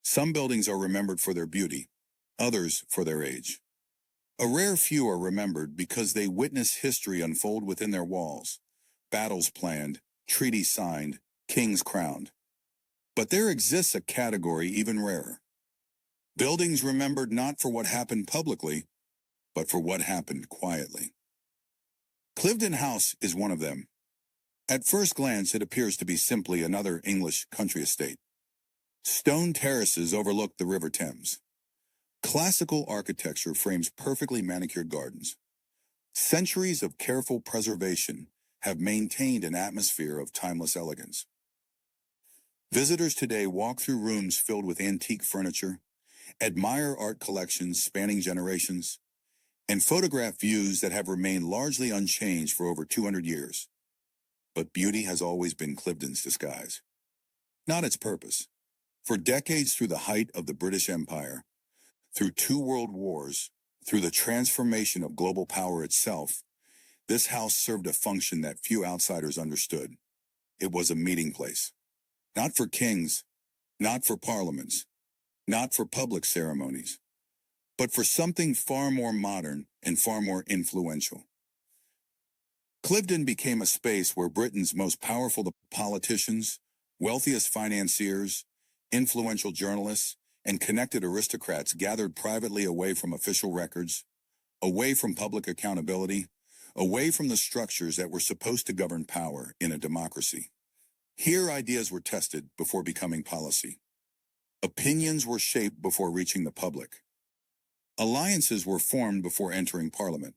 Some buildings are remembered for their beauty, others for their age. A rare few are remembered because they witness history unfold within their walls, battles planned, treaties signed, kings crowned. But there exists a category even rarer. Buildings remembered not for what happened publicly, but for what happened quietly. Cliveden House is one of them. At first glance, it appears to be simply another English country estate. Stone terraces overlook the River Thames. Classical architecture frames perfectly manicured gardens. Centuries of careful preservation have maintained an atmosphere of timeless elegance. Visitors today walk through rooms filled with antique furniture, admire art collections spanning generations, and photograph views that have remained largely unchanged for over 200 years. But beauty has always been Cliveden's disguise, not its purpose. For decades, through the height of the British Empire, through 2 world wars, through the transformation of global power itself, this house served a function that few outsiders understood. It was a meeting place. Not for kings, not for parliaments, not for public ceremonies, but for something far more modern and far more influential. Cliveden became a space where Britain's most powerful politicians, wealthiest financiers, influential journalists, and connected aristocrats gathered privately away from official records, away from public accountability, away from the structures that were supposed to govern power in a democracy. Here, ideas were tested before becoming policy. Opinions were shaped before reaching the public. Alliances were formed before entering Parliament.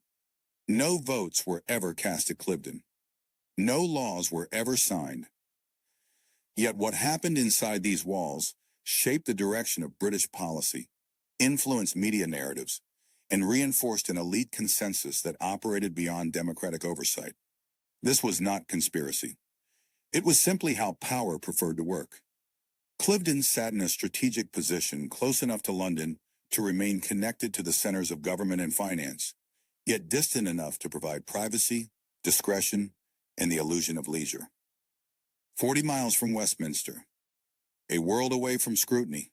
No votes were ever cast at Cliveden. No laws were ever signed. Yet what happened inside these walls shaped the direction of British policy, influenced media narratives, and reinforced an elite consensus that operated beyond democratic oversight. This was not conspiracy. It was simply how power preferred to work. Cliveden sat in a strategic position close enough to London to remain connected to the centers of government and finance, yet distant enough to provide privacy, discretion, and the illusion of leisure. 40 miles from Westminster, a world away from scrutiny,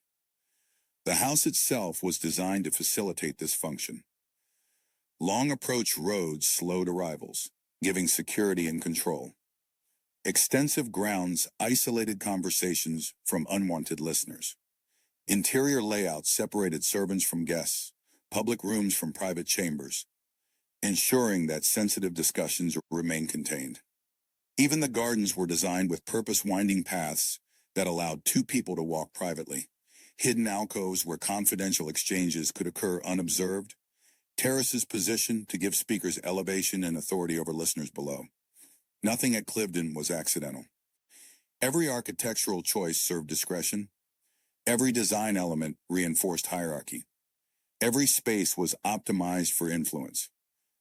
the house itself was designed to facilitate this function. Long approach roads slowed arrivals, giving security and control. Extensive grounds isolated conversations from unwanted listeners. Interior layouts separated servants from guests, public rooms from private chambers, ensuring that sensitive discussions remain contained. Even the gardens were designed with purpose-winding paths that allowed 2 people to walk privately, hidden alcoves where confidential exchanges could occur unobserved, terraces positioned to give speakers elevation and authority over listeners below. Nothing at Cliveden was accidental. Every architectural choice served discretion. Every design element reinforced hierarchy. Every space was optimized for influence.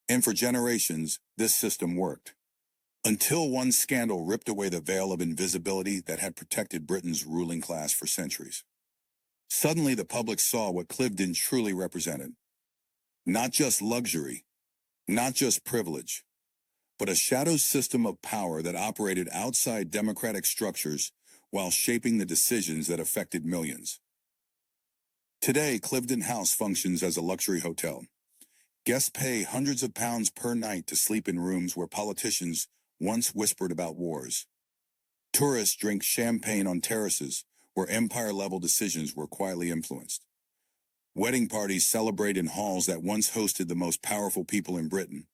And for generations, this system worked. Until one scandal ripped away the veil of invisibility that had protected Britain's ruling class for centuries. Suddenly, the public saw what Cliveden truly represented. Not just luxury, not just privilege, but a shadow system of power that operated outside democratic structures while shaping the decisions that affected millions. Today, Cliveden House functions as a luxury hotel. Guests pay hundreds of pounds per night to sleep in rooms where politicians once whispered about wars. Tourists drink champagne on terraces where empire-level decisions were quietly influenced. Wedding parties celebrate in halls that once hosted the most powerful people in Britain.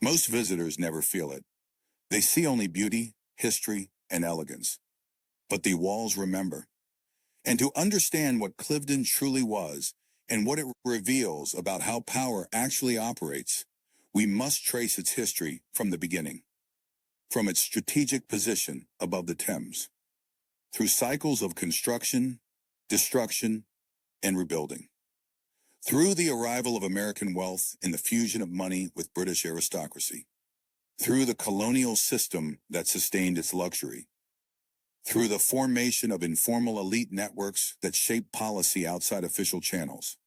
Most visitors never feel it. They see only beauty, history, and elegance. But the walls remember. And to understand what Cliveden truly was and what it reveals about how power actually operates, we must trace its history from the beginning. From its strategic position above the Thames, through cycles of construction, destruction, and rebuilding. Through the arrival of American wealth and the fusion of money with British aristocracy. Through the colonial system that sustained its luxury. Through the formation of informal elite networks that shaped policy outside official channels.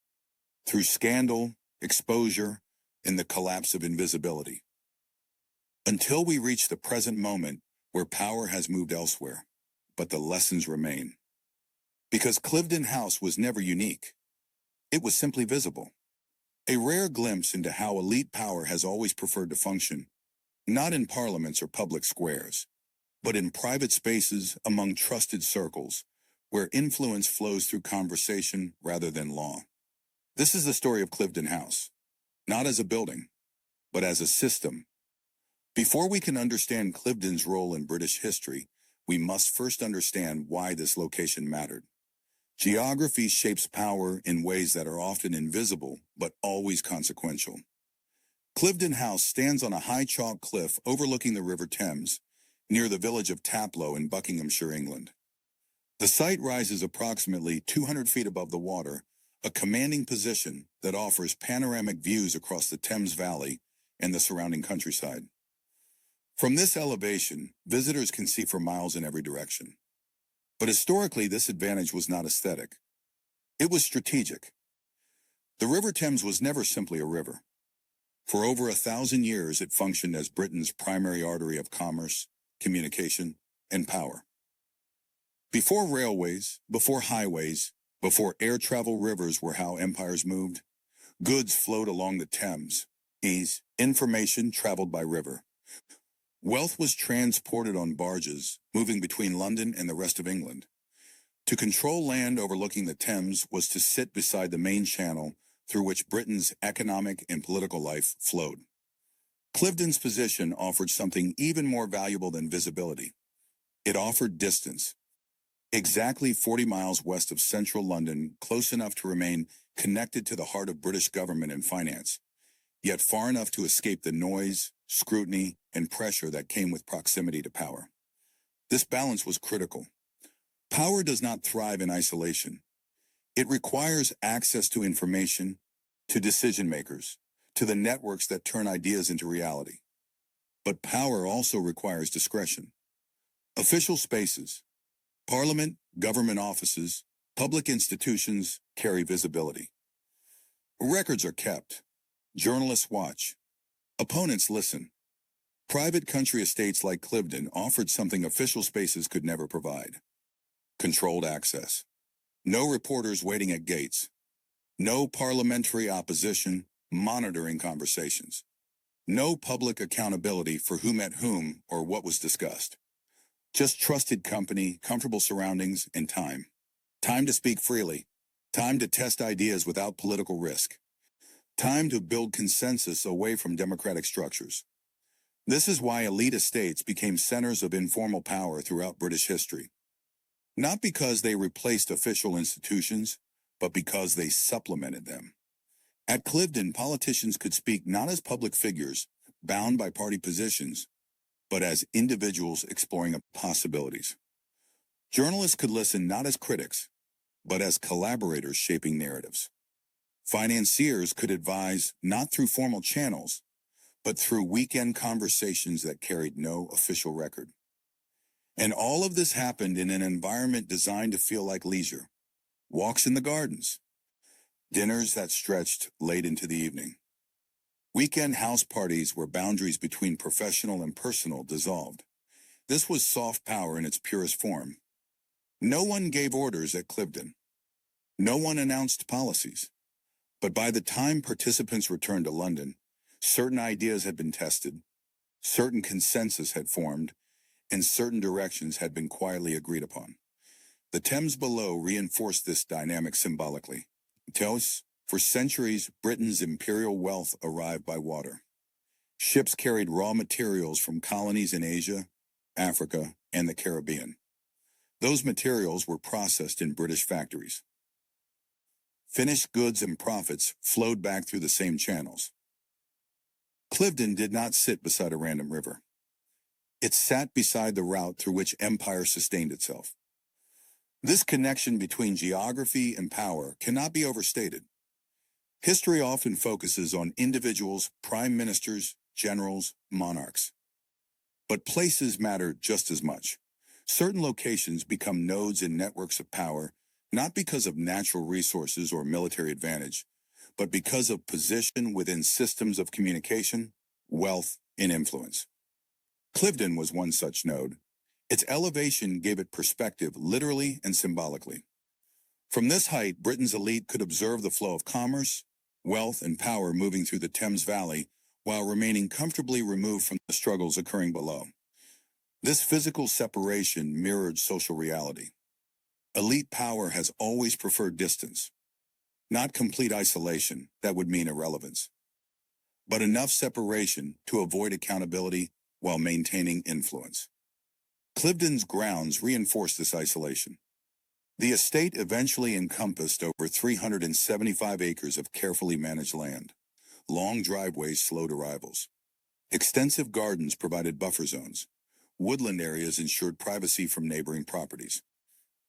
Through scandal, exposure, and the collapse of invisibility. Until we reach the present moment where power has moved elsewhere, but the lessons remain. Because Cliveden House was never unique. It was simply visible. A rare glimpse into how elite power has always preferred to function, not in parliaments or public squares, but in private spaces among trusted circles, where influence flows through conversation rather than law. This is the story of Cliveden House, not as a building, but as a system. Before we can understand Cliveden's role in British history, we must first understand why this location mattered. Geography shapes power in ways that are often invisible, but always consequential. Cliveden House stands on a high chalk cliff overlooking the River Thames, near the village of Taplow in Buckinghamshire, England. The site rises approximately 200 feet above the water, a commanding position that offers panoramic views across the Thames Valley and the surrounding countryside. From this elevation, visitors can see for miles in every direction. But historically, this advantage was not aesthetic. It was strategic. The River Thames was never simply a river. For over 1,000 years, it functioned as Britain's primary artery of commerce, communication, and power. Before railways, before highways, before air travel, rivers were how empires moved. Goods flowed along the Thames. Information traveled by river. Wealth was transported on barges, moving between London and the rest of England. To control land overlooking the Thames was to sit beside the main channel through which Britain's economic and political life flowed. Cliveden's position offered something even more valuable than visibility. It offered distance. Exactly 40 miles west of central London, close enough to remain connected to the heart of British government and finance, yet far enough to escape the noise, scrutiny, and pressure that came with proximity to power. This balance was critical. Power does not thrive in isolation. It requires access to information, to decision-makers, to the networks that turn ideas into reality. But power also requires discretion. Official spaces, parliament, government offices, public institutions carry visibility. Records are kept. Journalists watch. Opponents listen. Private country estates like Cliveden offered something official spaces could never provide. Controlled access. No reporters waiting at gates. No parliamentary opposition monitoring conversations. No public accountability for who met whom or what was discussed. Just trusted company, comfortable surroundings, and time. Time to speak freely. Time to test ideas without political risk. Time to build consensus away from democratic structures. This is why elite estates became centers of informal power throughout British history. Not because they replaced official institutions, but because they supplemented them. At Cliveden, politicians could speak not as public figures, bound by party positions, but as individuals exploring possibilities. Journalists could listen not as critics, but as collaborators shaping narratives. Financiers could advise not through formal channels, but through weekend conversations that carried no official record. And all of this happened in an environment designed to feel like leisure. Walks in the gardens, dinners that stretched late into the evening. Weekend house parties where boundaries between professional and personal dissolved. This was soft power in its purest form. No one gave orders at Cliveden. No one announced policies. But by the time participants returned to London, certain ideas had been tested, certain consensus had formed, and certain directions had been quietly agreed upon. The Thames below reinforced this dynamic symbolically. For centuries, Britain's imperial wealth arrived by water. Ships carried raw materials from colonies in Asia, Africa, and the Caribbean. Those materials were processed in British factories. Finished goods and profits flowed back through the same channels. Cliveden did not sit beside a random river. It sat beside the route through which empire sustained itself. This connection between geography and power cannot be overstated. History often focuses on individuals, prime ministers, generals, monarchs. But places matter just as much. Certain locations become nodes in networks of power, not because of natural resources or military advantage, but because of position within systems of communication, wealth, and influence. Cliveden was one such node. Its elevation gave it perspective literally and symbolically. From this height, Britain's elite could observe the flow of commerce, wealth, and power moving through the Thames Valley while remaining comfortably removed from the struggles occurring below. This physical separation mirrored social reality. Elite power has always preferred distance, not complete isolation that would mean irrelevance, but enough separation to avoid accountability while maintaining influence. Cliveden's grounds reinforced this isolation. The estate eventually encompassed over 375 acres of carefully managed land. Long driveways slowed arrivals. Extensive gardens provided buffer zones. Woodland areas ensured privacy from neighboring properties.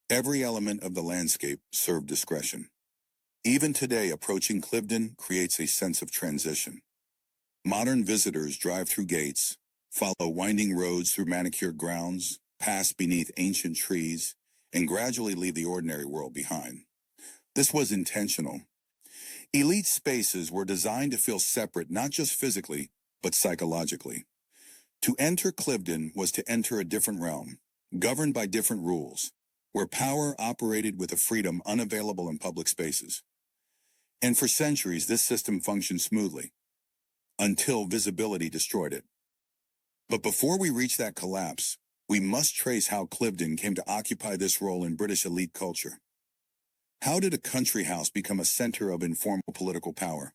Every element of the landscape served discretion. Even today, approaching Cliveden creates a sense of transition. Modern visitors drive through gates, follow winding roads through manicured grounds, pass beneath ancient trees, and gradually leave the ordinary world behind. This was intentional. Elite spaces were designed to feel separate not just physically, but psychologically. To enter Cliveden was to enter a different realm, governed by different rules, where power operated with a freedom unavailable in public spaces. And for centuries, this system functioned smoothly, until visibility destroyed it. But before we reach that collapse, we must trace how Cliveden came to occupy this role in British elite culture. How did a country house become a center of informal political power?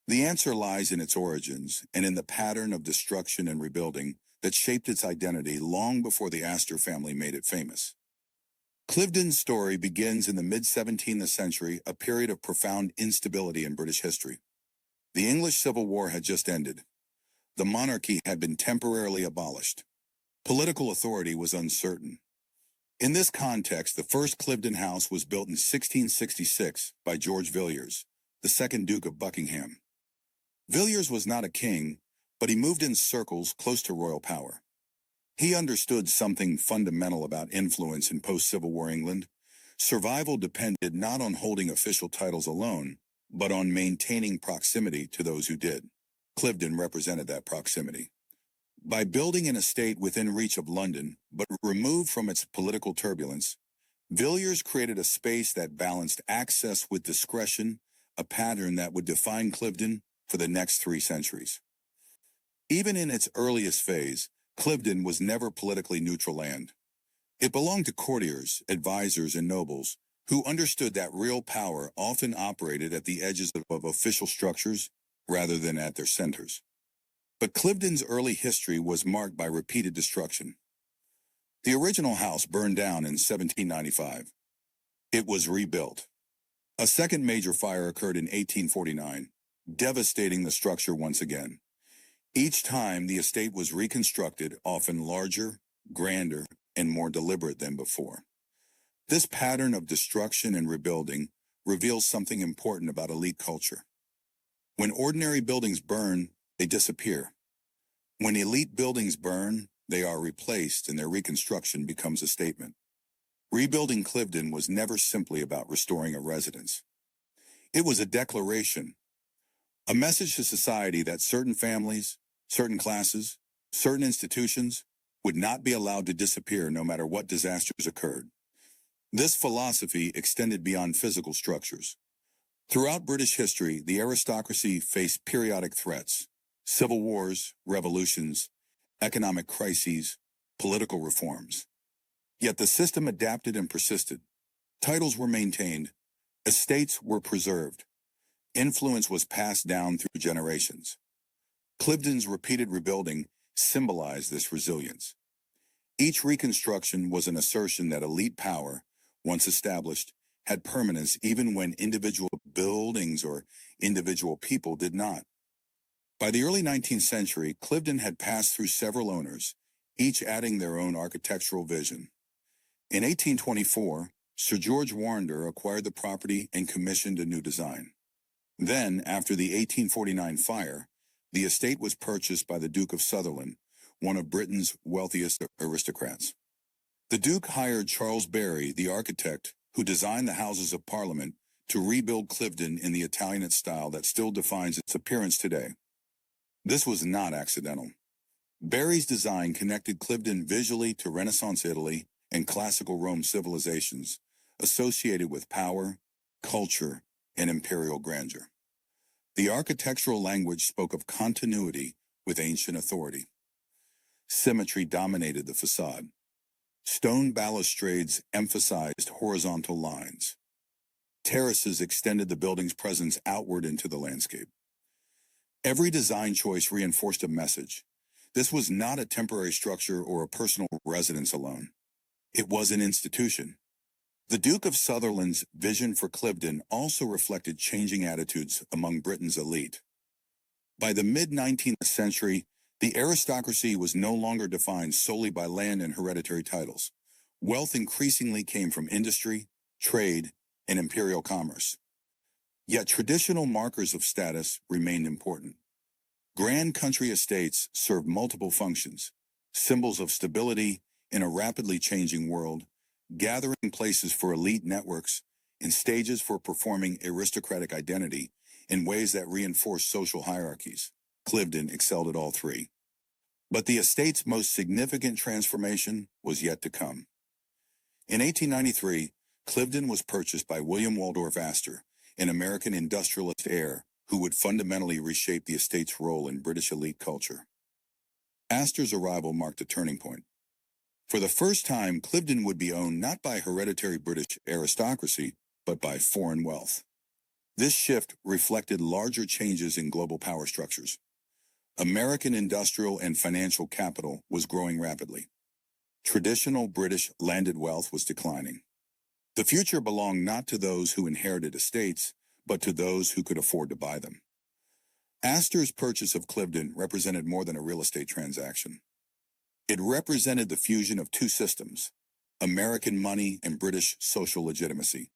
The answer lies in its origins and in the pattern of destruction and rebuilding that shaped its identity long before the Astor family made it famous. Cliveden's story begins in the mid-17th century, a period of profound instability in British history. The English Civil War had just ended. The monarchy had been temporarily abolished. Political authority was uncertain. In this context, the first Cliveden House was built in 1666 by George Villiers, the second Duke of Buckingham. Villiers was not a king, but he moved in circles close to royal power. He understood something fundamental about influence in post-Civil War England. Survival depended not on holding official titles alone, but on maintaining proximity to those who did. Cliveden represented that proximity. By building an estate within reach of London, but removed from its political turbulence, Villiers created a space that balanced access with discretion, a pattern that would define Cliveden for the next 3 centuries. Even in its earliest phase, Cliveden was never politically neutral land. It belonged to courtiers, advisors, and nobles who understood that real power often operated at the edges of official structures rather than at their centers. But Cliveden's early history was marked by repeated destruction. The original house burned down in 1795. It was rebuilt. A second major fire occurred in 1849, devastating the structure once again. Each time, the estate was reconstructed, often larger, grander, and more deliberate than before. This pattern of destruction and rebuilding reveals something important about elite culture. When ordinary buildings burn, they disappear. When elite buildings burn, they are replaced and their reconstruction becomes a statement. Rebuilding Cliveden was never simply about restoring a residence. It was a declaration, a message to society that certain families, certain classes, certain institutions would not be allowed to disappear no matter what disasters occurred. This philosophy extended beyond physical structures. Throughout British history, the aristocracy faced periodic threats: civil wars, revolutions, economic crises, political reforms. Yet the system adapted and persisted. Titles were maintained, estates were preserved, influence was passed down through generations. Cliveden's repeated rebuilding symbolized this resilience. Each reconstruction was an assertion that elite power, once established, had permanence even when individual buildings or individual people did not. By the early 19th century, Cliveden had passed through several owners, each adding their own architectural vision. In 1824, Sir George Warrender acquired the property and commissioned a new design. Then, after the 1849 fire, the estate was purchased by the Duke of Sutherland, one of Britain's wealthiest aristocrats. The Duke hired Charles Barry, the architect who designed the Houses of Parliament, to rebuild Cliveden in the Italianate style that still defines its appearance today. This was not accidental. Barry's design connected Cliveden visually to Renaissance Italy and classical Rome civilizations, associated with power, culture, and imperial grandeur. The architectural language spoke of continuity with ancient authority. Symmetry dominated the facade. Stone balustrades emphasized horizontal lines. Terraces extended the building's presence outward into the landscape. Every design choice reinforced a message. This was not a temporary structure or a personal residence alone. It was an institution. The Duke of Sutherland's vision for Cliveden also reflected changing attitudes among Britain's elite. By the mid-19th century, the aristocracy was no longer defined solely by land and hereditary titles. Wealth increasingly came from industry, trade, and imperial commerce. Yet traditional markers of status remained important. Grand country estates served multiple functions, symbols of stability in a rapidly changing world, gathering places for elite networks, and stages for performing aristocratic identity in ways that reinforced social hierarchies. Cliveden excelled at all three. But the estate's most significant transformation was yet to come. In 1893, Cliveden was purchased by William Waldorf Astor, an American industrialist heir who would fundamentally reshape the estate's role in British elite culture. Astor's arrival marked a turning point. For the first time, Cliveden would be owned not by hereditary British aristocracy, but by foreign wealth. This shift reflected larger changes in global power structures. American industrial and financial capital was growing rapidly. Traditional British landed wealth was declining. The future belonged not to those who inherited estates, but to those who could afford to buy them. Astor's purchase of Cliveden represented more than a real estate transaction. It represented the fusion of two systems, American money and British social legitimacy.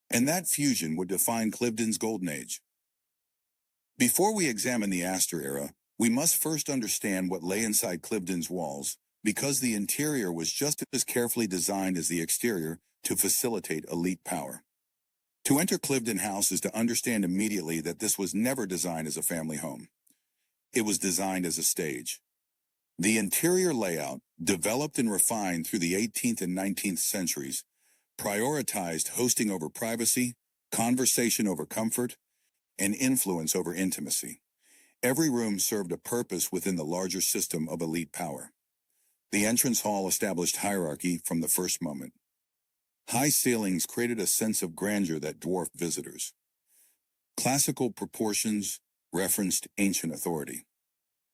And that fusion would define Cliveden's golden age. Before we examine the Astor era, we must first understand what lay inside Cliveden's walls, because the interior was just as carefully designed as the exterior to facilitate elite power. To enter Cliveden House is to understand immediately that this was never designed as a family home. It was designed as a stage. The interior layout, developed and refined through the 18th and 19th centuries, prioritized hosting over privacy, conversation over comfort, and influence over intimacy. Every room served a purpose within the larger system of elite power. The entrance hall established hierarchy from the first moment. High ceilings created a sense of grandeur that dwarfed visitors. Classical proportions referenced ancient authority.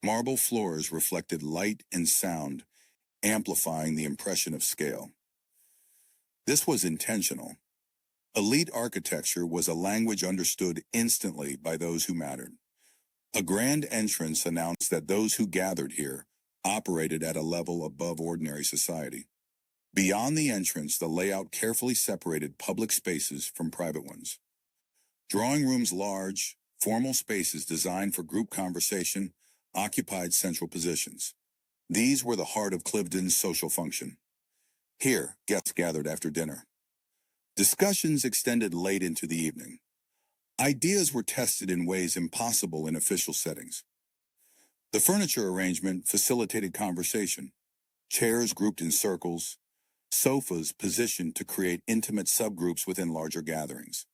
Marble floors reflected light and sound, amplifying the impression of scale. This was intentional. Elite architecture was a language understood instantly by those who mattered. A grand entrance announced that those who gathered here operated at a level above ordinary society. Beyond the entrance, the layout carefully separated public spaces from private ones. Drawing rooms, large, formal spaces designed for group conversation, occupied central positions. These were the heart of Cliveden's social function. Here, guests gathered after dinner. Discussions extended late into the evening. Ideas were tested in ways impossible in official settings. The furniture arrangement facilitated conversation. Chairs grouped in circles, sofas positioned to create intimate subgroups within larger gatherings.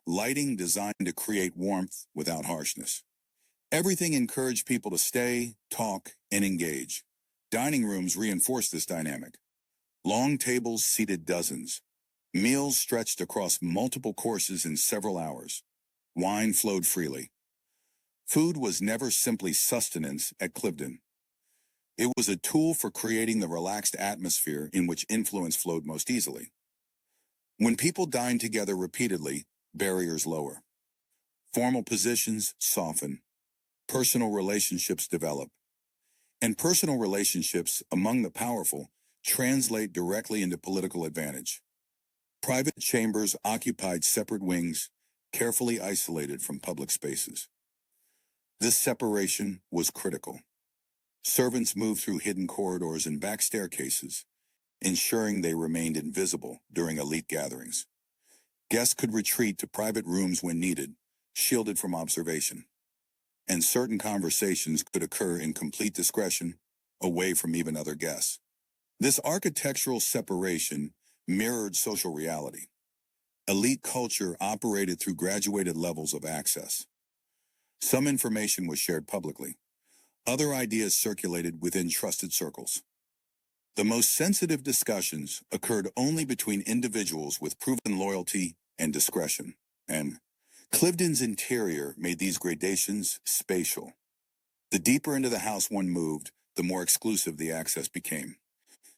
Lighting designed to create warmth without harshness. Everything encouraged people to stay, talk, and engage. Dining rooms reinforced this dynamic. Long tables seated dozens. Meals stretched across multiple courses in several hours. Wine flowed freely. Food was never simply sustenance at Cliveden. It was a tool for creating the relaxed atmosphere in which influence flowed most easily. When people dined together repeatedly, barriers lower. Formal positions soften. Personal relationships develop. And personal relationships among the powerful translate directly into political advantage. Private chambers occupied separate wings, carefully isolated from public spaces. This separation was critical. Servants moved through hidden corridors and back staircases, ensuring they remained invisible during elite gatherings. Guests could retreat to private rooms when needed, shielded from observation. And certain conversations could occur in complete discretion, away from even other guests. This architectural separation mirrored social reality. Elite culture operated through graduated levels of access. Some information was shared publicly. Other ideas circulated within trusted circles. The most sensitive discussions occurred only between individuals with proven loyalty and discretion, and Cliveden's interior made these gradations spatial. The deeper into the house one moved, the more exclusive the access became.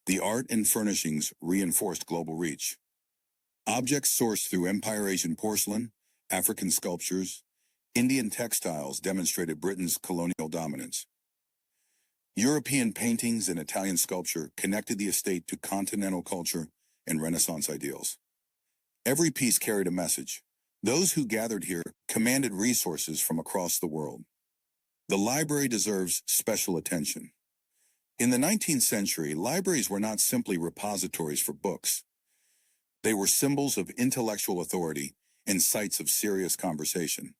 The art and furnishings reinforced global reach. Objects sourced through Empire Asian porcelain, African sculptures, Indian textiles demonstrated Britain's colonial dominance. European paintings and Italian sculpture connected the estate to continental culture and Renaissance ideals. Every piece carried a message. Those who gathered here commanded resources from across the world. The library deserves special attention. In the 19th century, libraries were not simply repositories for books. They were symbols of intellectual authority and sites of serious conversation.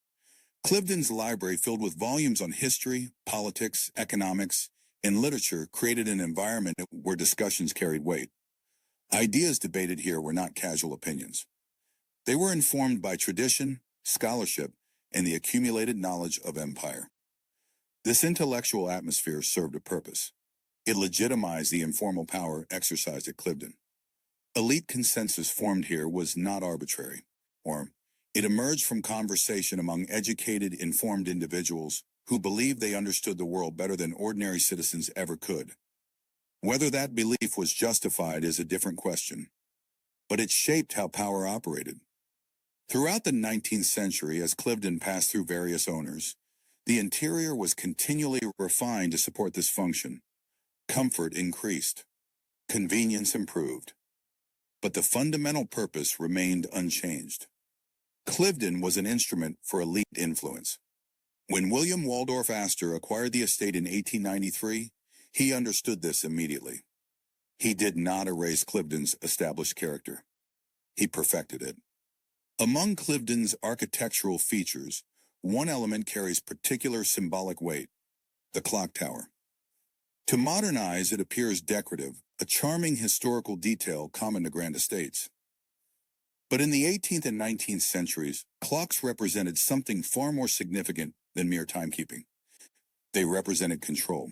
Cliveden's library, filled with volumes on history, politics, economics, and literature, created an environment where discussions carried weight. Ideas debated here were not casual opinions. They were informed by tradition, scholarship, and the accumulated knowledge of empire. This intellectual atmosphere served a purpose. It legitimized the informal power exercised at Cliveden. Elite consensus formed here was not arbitrary, or it emerged from conversation among educated, informed individuals who believed they understood the world better than ordinary citizens ever could. Whether that belief was justified is a different question, but it shaped how power operated. Throughout the 19th century, as Cliveden passed through various owners, the interior was continually refined to support this function. Comfort increased. Convenience improved. But the fundamental purpose remained unchanged. Cliveden was an instrument for elite influence. When William Waldorf Astor acquired the estate in 1893, he understood this immediately. He did not erase Cliveden's established character. He perfected it. Among Cliveden's architectural features, one element carries particular symbolic weight: the clock tower. To modern eyes, it appears decorative, a charming historical detail common to grand estates. But in the 18th and 19th centuries, clocks represented something far more significant than mere timekeeping. They represented control.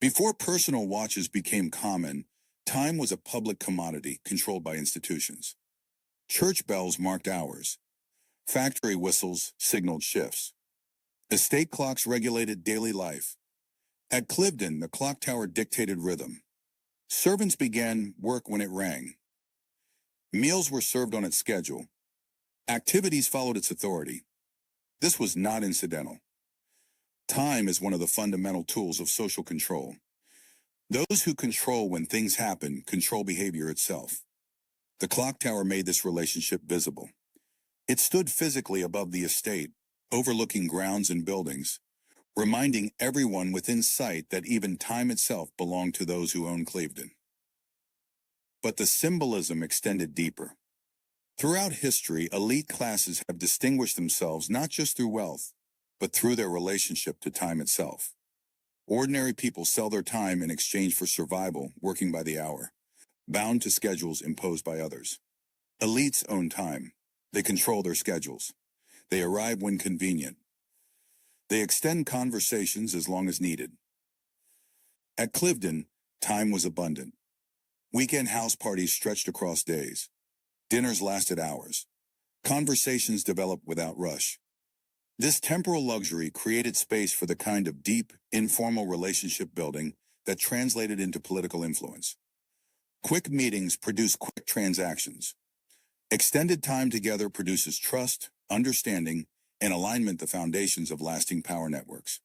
Before personal watches became common, time was a public commodity controlled by institutions. Church bells marked hours. Factory whistles signaled shifts. Estate clocks regulated daily life. At Cliveden, the clock tower dictated rhythm. Servants began work when it rang. Meals were served on its schedule. Activities followed its authority. This was not incidental. Time is one of the fundamental tools of social control. Those who control when things happen control behavior itself. The clock tower made this relationship visible. It stood physically above the estate, overlooking grounds and buildings, reminding everyone within sight that even time itself belonged to those who owned Cliveden. But the symbolism extended deeper. Throughout history, elite classes have distinguished themselves not just through wealth, but through their relationship to time itself. Ordinary people sell their time in exchange for survival, working by the hour, bound to schedules imposed by others. Elites own time. They control their schedules. They arrive when convenient. They extend conversations as long as needed. At Cliveden, time was abundant. Weekend house parties stretched across days. Dinners lasted hours. Conversations developed without rush. This temporal luxury created space for the kind of deep, informal relationship building that translated into political influence. Quick meetings produce quick transactions. Extended time together produces trust, understanding, and alignment, the foundations of lasting power networks.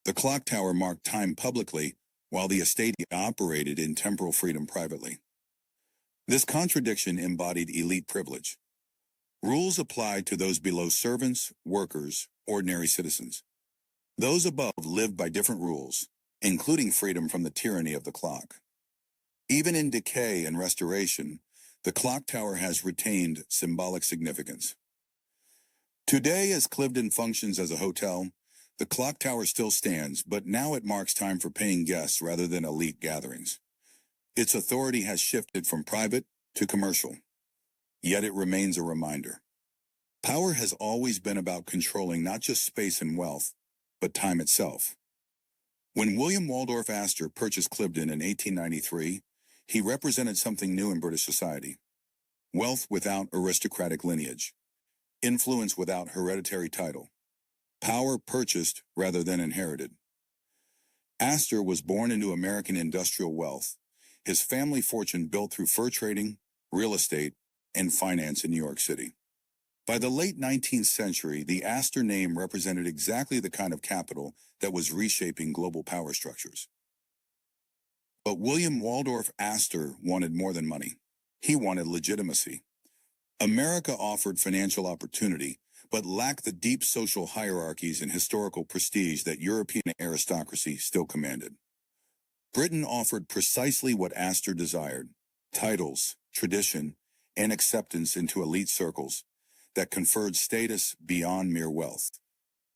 The clock tower marked time publicly, while the estate operated in temporal freedom privately. This contradiction embodied elite privilege. Rules applied to those below: servants, workers, ordinary citizens. Those above lived by different rules, including freedom from the tyranny of the clock. Even in decay and restoration, the clock tower has retained symbolic significance. Today, as Cliveden functions as a hotel, the clock tower still stands, but now it marks time for paying guests rather than elite gatherings. Its authority has shifted from private to commercial. Yet it remains a reminder. Power has always been about controlling not just space and wealth, but time itself. When William Waldorf Astor purchased Cliveden in 1893, he represented something new in British society. Wealth without aristocratic lineage. Influence without hereditary title. Power purchased rather than inherited. Astor was born into American industrial wealth, his family fortune built through fur trading, real estate, and finance in New York City. By the late 19th century, the Astor name represented exactly the kind of capital that was reshaping global power structures. But William Waldorf Astor wanted more than money. He wanted legitimacy. America offered financial opportunity, but lacked the deep social hierarchies and historical prestige that European aristocracy still commanded. Britain offered precisely what Astor desired: titles, tradition, and acceptance into elite circles that conferred status beyond mere wealth.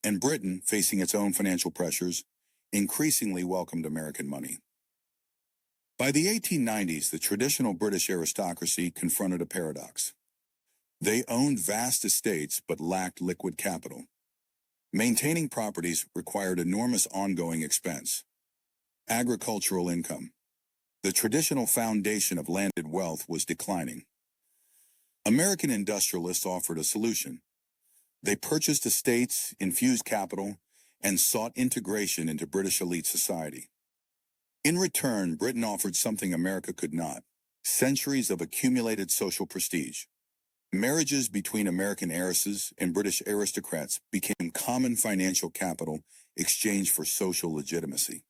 And Britain, facing its own financial pressures, increasingly welcomed American money. By the 1890s, the traditional British aristocracy confronted a paradox. They owned vast estates but lacked liquid capital. Maintaining properties required enormous ongoing expense. Agricultural income, the traditional foundation of landed wealth, was declining. American industrialists offered a solution. They purchased estates, infused capital, and sought integration into British elite society. In return, Britain offered something America could not: centuries of accumulated social prestige. Marriages between American heiresses and British aristocrats became common financial capital exchanged for social legitimacy.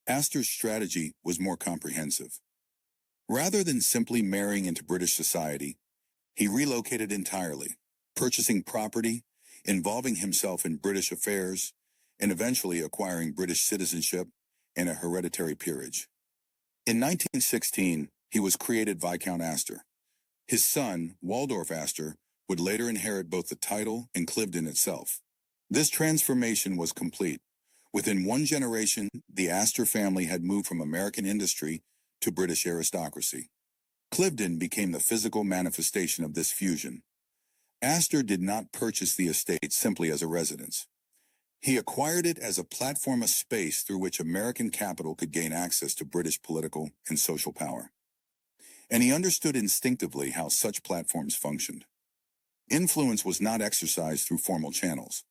Astor's strategy was more comprehensive. Rather than simply marrying into British society, he relocated entirely, purchasing property, involving himself in British affairs, and eventually acquiring British citizenship and a hereditary peerage. In 1916, he was created Viscount Astor. His son, Waldorf Astor, would later inherit both the title and Cliveden itself. This transformation was complete. Within one generation, the Astor family had moved from American industry to British aristocracy. Cliveden became the physical manifestation of this fusion. Astor did not purchase the estate simply as a residence. He acquired it as a platform of space through which American capital could gain access to British political and social power. And he understood instinctively how such platforms functioned. Influence was not exercised through formal channels.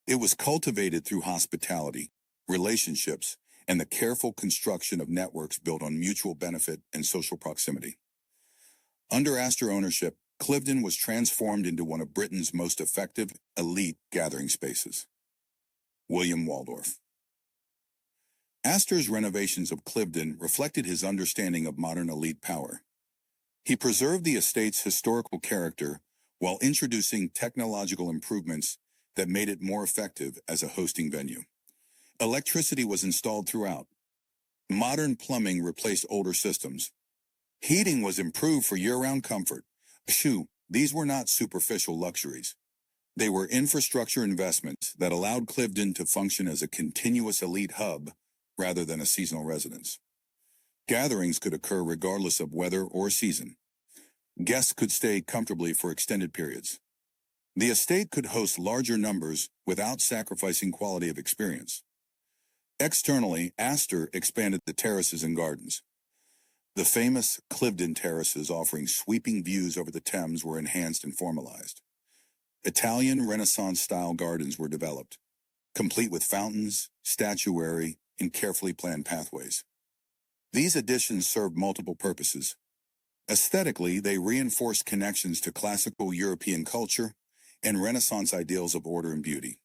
It was cultivated through hospitality, relationships, and the careful construction of networks built on mutual benefit and social proximity. Under Astor ownership, Cliveden was transformed into one of Britain's most effective elite gathering spaces. William Waldorf. Astor's renovations of Cliveden reflected his understanding of modern elite power. He preserved the estate's historical character while introducing technological improvements that made it more effective as a hosting venue. Electricity was installed throughout. Modern plumbing replaced older systems. Heating was improved for year-round comfort. These were not superficial luxuries. They were infrastructure investments that allowed Cliveden to function as a continuous elite hub rather than a seasonal residence. Gatherings could occur regardless of weather or season. Guests could stay comfortably for extended periods. The estate could host larger numbers without sacrificing quality of experience. Externally, Astor expanded the terraces and gardens. The famous Cliveden terraces offering sweeping views over the Thames were enhanced and formalized. Italian Renaissance-style gardens were developed, complete with fountains, statuary, and carefully planned pathways. These additions served multiple purposes. Aesthetically, they reinforced connections to classical European culture and Renaissance ideals of order and beauty.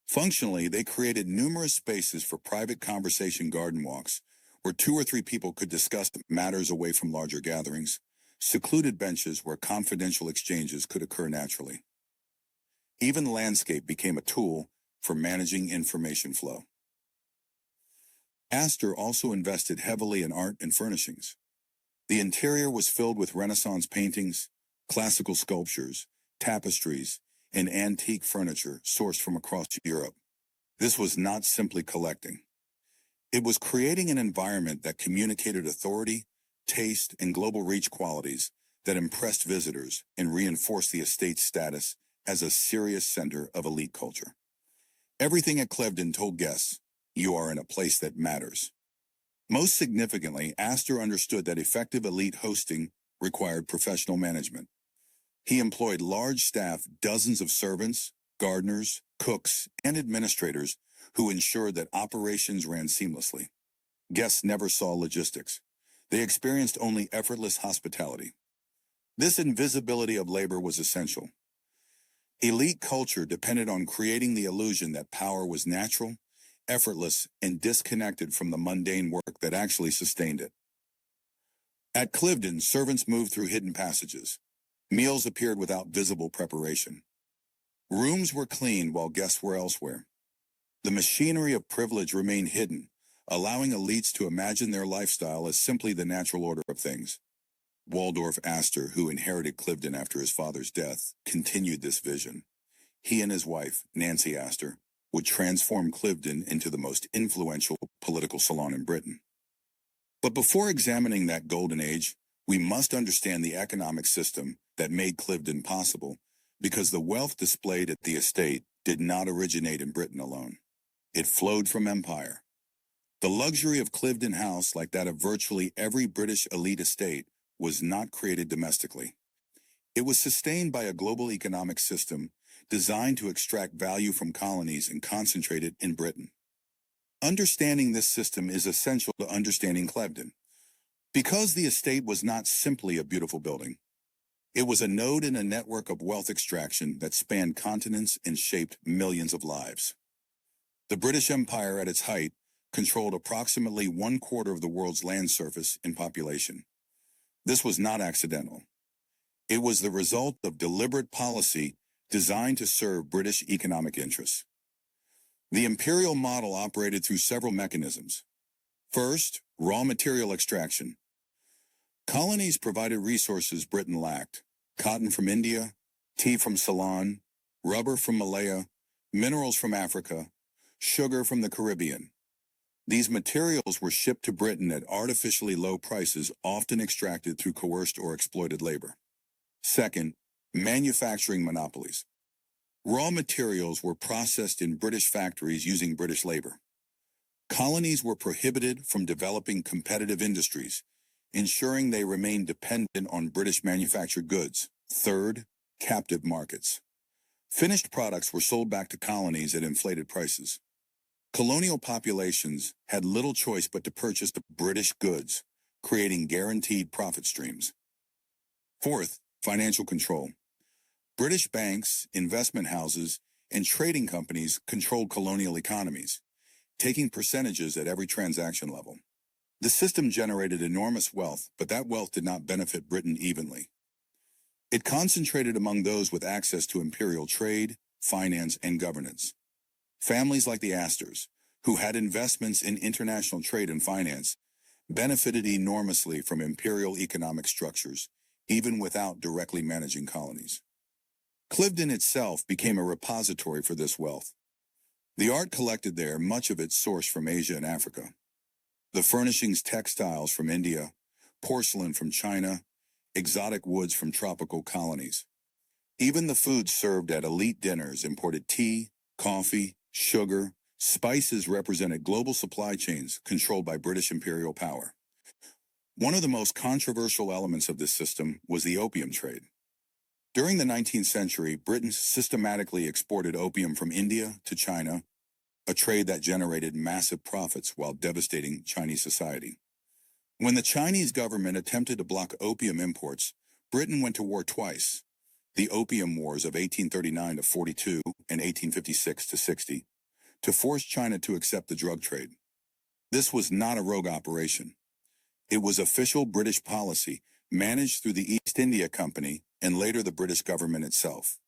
Functionally, they created numerous spaces for private conversation garden walks, where 2 or 3 people could discuss matters away from larger gatherings, secluded benches where confidential exchanges could occur naturally. Even landscape became a tool for managing information flow. Astor also invested heavily in art and furnishings. The interior was filled with Renaissance paintings, classical sculptures, tapestries, and antique furniture sourced from across Europe. This was not simply collecting. It was creating an environment that communicated authority, taste, and global reach qualities that impressed visitors and reinforced the estate's status as a serious center of elite culture. Everything at Cliveden told guests, "You are in a place that matters." Most significantly, Astor understood that effective elite hosting required professional management. He employed large staff, dozens of servants, gardeners, cooks, and administrators who ensured that operations ran seamlessly. Guests never saw logistics. They experienced only effortless hospitality. This invisibility of labor was essential. Elite culture depended on creating the illusion that power was natural, effortless, and disconnected from the mundane work that actually sustained it. At Cliveden, servants moved through hidden passages. Meals appeared without visible preparation. Rooms were cleaned while guests were elsewhere. The machinery of privilege remained hidden, allowing elites to imagine their lifestyle as simply the natural order of things. Waldorf Astor, who inherited Cliveden after his father's death, continued this vision. He and his wife, Nancy Astor, would transform Cliveden into the most influential political salon in Britain. But before examining that golden age, we must understand the economic system that made Cliveden possible, because the wealth displayed at the estate did not originate in Britain alone. It flowed from empire. The luxury of Cliveden House, like that of virtually every British elite estate, was not created domestically. It was sustained by a global economic system designed to extract value from colonies and concentrate it in Britain. Understanding this system is essential to understanding Cliveden. Because the estate was not simply a beautiful building, it was a node in a network of wealth extraction that spanned continents and shaped millions of lives. The British Empire at its height controlled approximately 1/4 of the world's land surface and population. This was not accidental. It was the result of deliberate policy designed to serve British economic interests. The imperial model operated through several mechanisms. First, raw material extraction. Colonies provided resources Britain lacked: cotton from India, tea from Ceylon, rubber from Malaya, minerals from Africa, sugar from the Caribbean. These materials were shipped to Britain at artificially low prices, often extracted through coerced or exploited labor. Second, manufacturing monopolies. Raw materials were processed in British factories using British labor. Colonies were prohibited from developing competitive industries, ensuring they remained dependent on British manufactured goods. Third, captive markets. Finished products were sold back to colonies at inflated prices. Colonial populations had little choice but to purchase the British goods, creating guaranteed profit streams. Fourth, financial control. British banks, investment houses, and trading companies controlled colonial economies, taking percentages at every transaction level. The system generated enormous wealth, but that wealth did not benefit Britain evenly. It concentrated among those with access to imperial trade, finance, and governance. Families like the Astors, who had investments in international trade and finance, benefited enormously from imperial economic structures, even without directly managing colonies. Cliveden itself became a repository for this wealth. The art collected there, much of it sourced from Asia and Africa. The furnishings, textiles from India, porcelain from China, exotic woods from tropical colonies. Even the food served at elite dinners imported tea, coffee, sugar, spices represented global supply chains controlled by British imperial power. One of the most controversial elements of this system was the opium trade. During the 19th century, Britain systematically exported opium from India to China, a trade that generated massive profits while devastating Chinese society. When the Chinese government attempted to block opium imports, Britain went to war twice: the Opium Wars of 1839 to 42 and 1856 to 60, to force China to accept the drug trade. This was not a rogue operation. It was official British policy, managed through the East India Company and later the British government itself.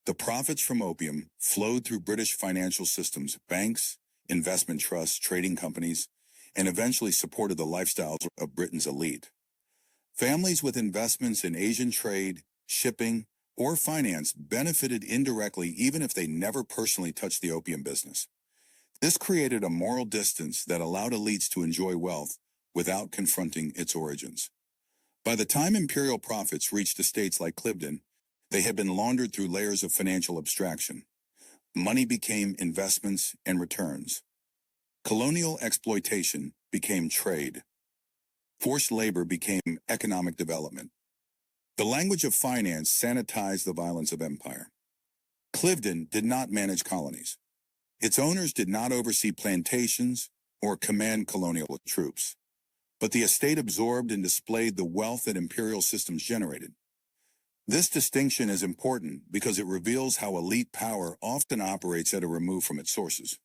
The profits from opium flowed through British financial systems, banks, investment trusts, trading companies, and eventually supported the lifestyles of Britain's elite. Families with investments in Asian trade, shipping, or finance benefited indirectly even if they never personally touched the opium business. This created a moral distance that allowed elites to enjoy wealth without confronting its origins. By the time imperial profits reached estates like Cliveden, they had been laundered through layers of financial abstraction. Money became investments and returns. Colonial exploitation became trade. Forced labor became economic development. The language of finance sanitized the violence of empire. Cliveden did not manage colonies. Its owners did not oversee plantations or command colonial troops. But the estate absorbed and displayed the wealth that imperial systems generated. This distinction is important because it reveals how elite power often operates at a remove from its sources.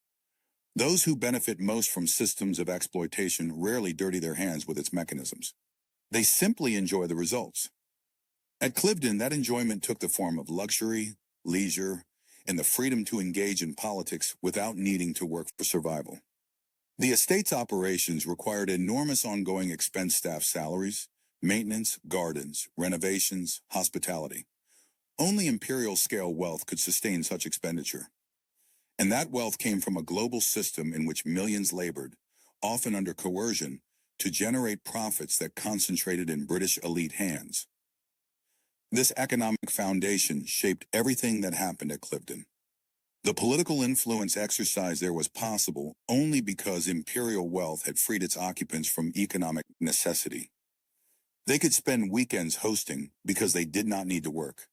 Those who benefit most from systems of exploitation rarely dirty their hands with its mechanisms. They simply enjoy the results. At Cliveden, that enjoyment took the form of luxury, leisure, and the freedom to engage in politics without needing to work for survival. The estate's operations required enormous ongoing expense staff salaries, maintenance, gardens, renovations, hospitality. Only imperial-scale wealth could sustain such expenditure. And that wealth came from a global system in which millions labored, often under coercion, to generate profits that concentrated in British elite hands. This economic foundation shaped everything that happened at Cliveden. The political influence exercised there was possible only because imperial wealth had freed its occupants from economic necessity. They could spend weekends hosting because they did not need to work.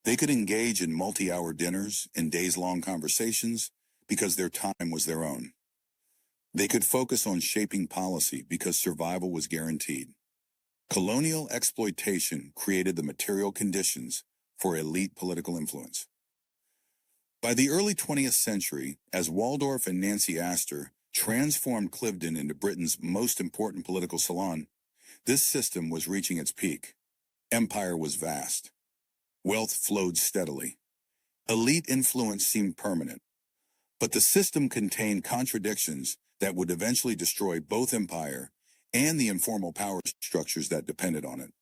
They could engage in multi-hour dinners and days-long conversations because their time was their own. They could focus on shaping policy because survival was guaranteed. Colonial exploitation created the material conditions for elite political influence. By the early 20th century, as Waldorf and Nancy Astor transformed Cliveden into Britain's most important political salon, this system was reaching its peak. Empire was vast. Wealth flowed steadily. Elite influence seemed permanent. But the system contained contradictions that would eventually destroy both empire and the informal power structures that depended on it.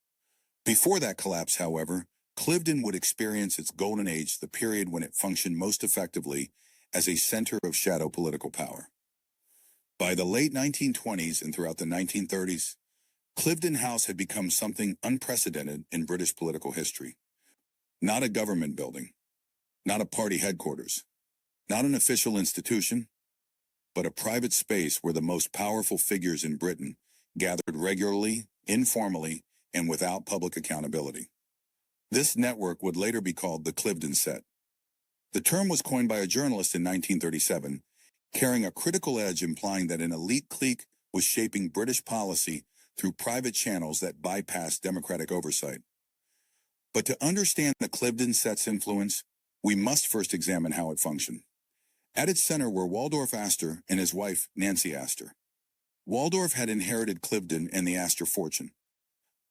Before that collapse, however, Cliveden would experience its golden age, the period when it functioned most effectively as a center of shadow political power. By the late 1920s and throughout the 1930s, Cliveden House had become something unprecedented in British political history. Not a government building, not a party headquarters, not an official institution, but a private space where the most powerful figures in Britain gathered regularly, informally, and without public accountability. This network would later be called the Cliveden Set. The term was coined by a journalist in 1937, carrying a critical edge implying that an elite clique was shaping British policy through private channels that bypassed democratic oversight. But to understand the Cliveden Set's influence, we must first examine how it functioned. At its center were Waldorf Astor and his wife, Nancy Astor. Waldorf had inherited Cliveden and the Astor fortune.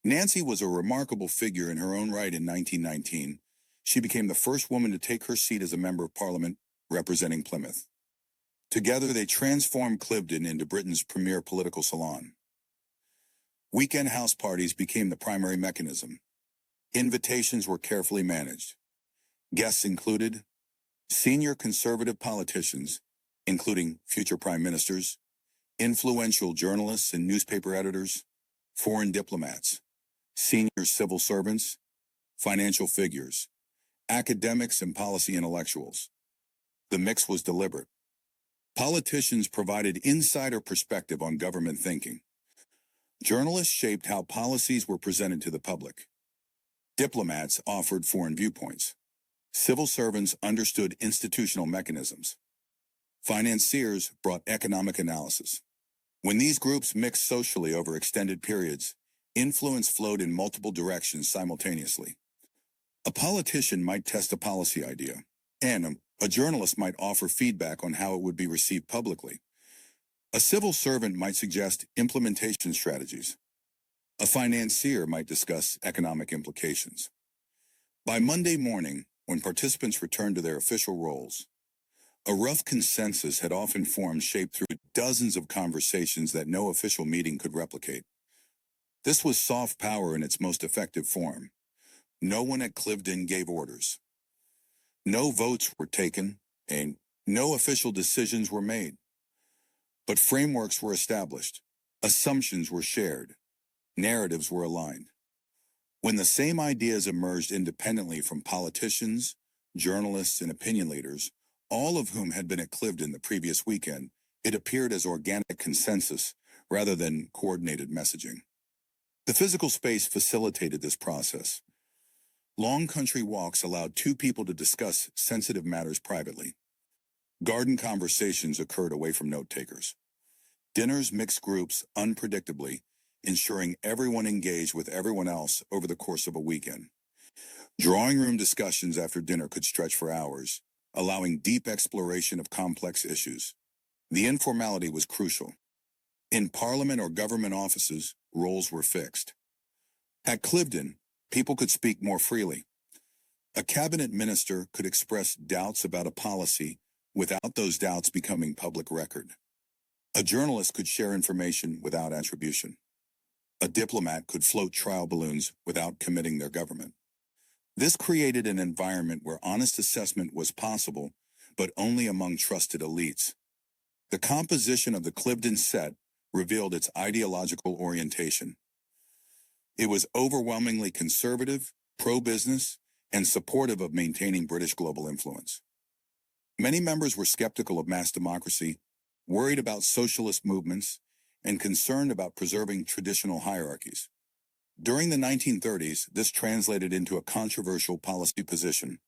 Nancy was a remarkable figure in her own right in 1919. She became the first woman to take her seat as a member of Parliament representing Plymouth. Together, they transformed Cliveden into Britain's premier political salon. Weekend house parties became the primary mechanism. Invitations were carefully managed. Guests included senior conservative politicians, including future prime ministers, influential journalists and newspaper editors, foreign diplomats, senior civil servants, financial figures, academics and policy intellectuals. The mix was deliberate. Politicians provided insider perspective on government thinking. Journalists shaped how policies were presented to the public. Diplomats offered foreign viewpoints. Civil servants understood institutional mechanisms. Financiers brought economic analysis. When these groups mixed socially over extended periods, influence flowed in multiple directions simultaneously. A politician might test a policy idea, and a journalist might offer feedback on how it would be received publicly. A civil servant might suggest implementation strategies. A financier might discuss economic implications. By Monday morning, when participants returned to their official roles, a rough consensus had often formed, shaped through dozens of conversations that no official meeting could replicate. This was soft power in its most effective form. No one at Cliveden gave orders. No votes were taken, and no official decisions were made. But frameworks were established, assumptions were shared, narratives were aligned. When the same ideas emerged independently from politicians, journalists, and opinion leaders, all of whom had been at Cliveden the previous weekend, it appeared as organic consensus rather than coordinated messaging. The physical space facilitated this process. Long country walks allowed two people to discuss sensitive matters privately. Garden conversations occurred away from note-takers. Dinners mixed groups unpredictably, ensuring everyone engaged with everyone else over the course of a weekend. Drawing room discussions after dinner could stretch for hours, allowing deep exploration of complex issues. The informality was crucial. In parliament or government offices, roles were fixed. At Cliveden, people could speak more freely. A cabinet minister could express doubts about a policy without those doubts becoming public record. A journalist could share information without attribution. A diplomat could float trial balloons without committing their government. This created an environment where honest assessment was possible, but only among trusted elites. The composition of the Cliveden Set revealed its ideological orientation. It was overwhelmingly conservative, pro-business, and supportive of maintaining British global influence. Many members were skeptical of mass democracy, worried about socialist movements, and concerned about preserving traditional hierarchies. During the 1930s, this translated into a controversial policy position: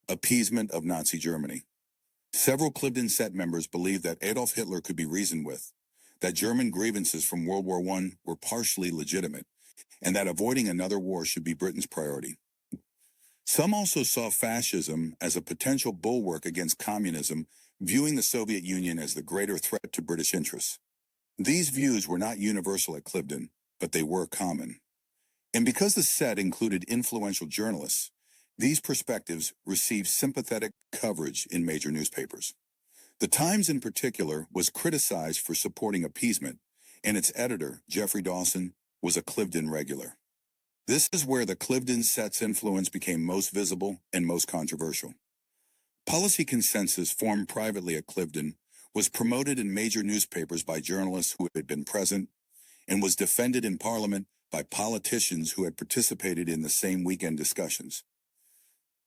appeasement of Nazi Germany. Several Cliveden Set members believed that Adolf Hitler could be reasoned with, that German grievances from World War I were partially legitimate, and that avoiding another war should be Britain's priority. Some also saw fascism as a potential bulwark against communism, viewing the Soviet Union as the greater threat to British interests. These views were not universal at Cliveden, but they were common. And because the set included influential journalists, these perspectives received sympathetic coverage in major newspapers. The Times in particular was criticized for supporting appeasement, and its editor, Geoffrey Dawson, was a Cliveden regular. This is where the Cliveden Set's influence became most visible and most controversial. Policy consensus formed privately at Cliveden was promoted in major newspapers by journalists who had been present and was defended in Parliament by politicians who had participated in the same weekend discussions.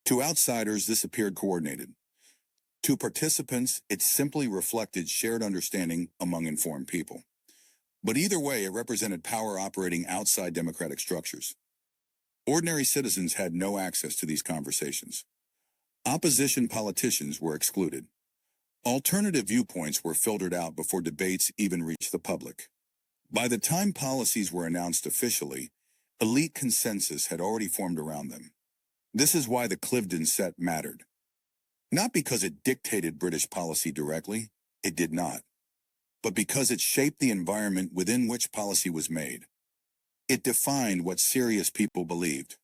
To outsiders, this appeared coordinated. To participants, it simply reflected shared understanding among informed people. But either way, it represented power operating outside democratic structures. Ordinary citizens had no access to these conversations. Opposition politicians were excluded. Alternative viewpoints were filtered out before debates even reached the public. By the time policies were announced officially, elite consensus had already formed around them. This is why the Cliveden Set mattered. Not because it dictated British policy directly, it did not, but because it shaped the environment within which policy was made. It defined what serious people believed.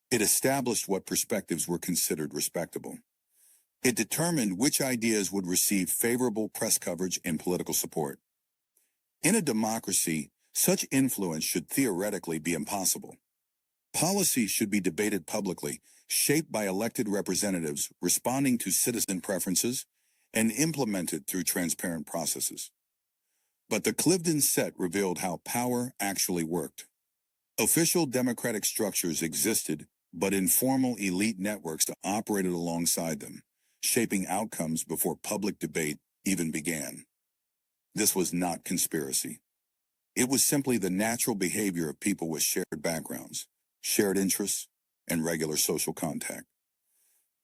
It established what perspectives were considered respectable. It determined which ideas would receive favorable press coverage and political support. In a democracy, such influence should theoretically be impossible. Policy should be debated publicly, shaped by elected representatives responding to citizen preferences, and implemented through transparent processes. But the Cliveden Set revealed how power actually worked. Official democratic structures existed, but informal elite networks operated alongside them, shaping outcomes before public debate even began. This was not conspiracy. It was simply the natural behavior of people with shared backgrounds, shared interests, and regular social contact.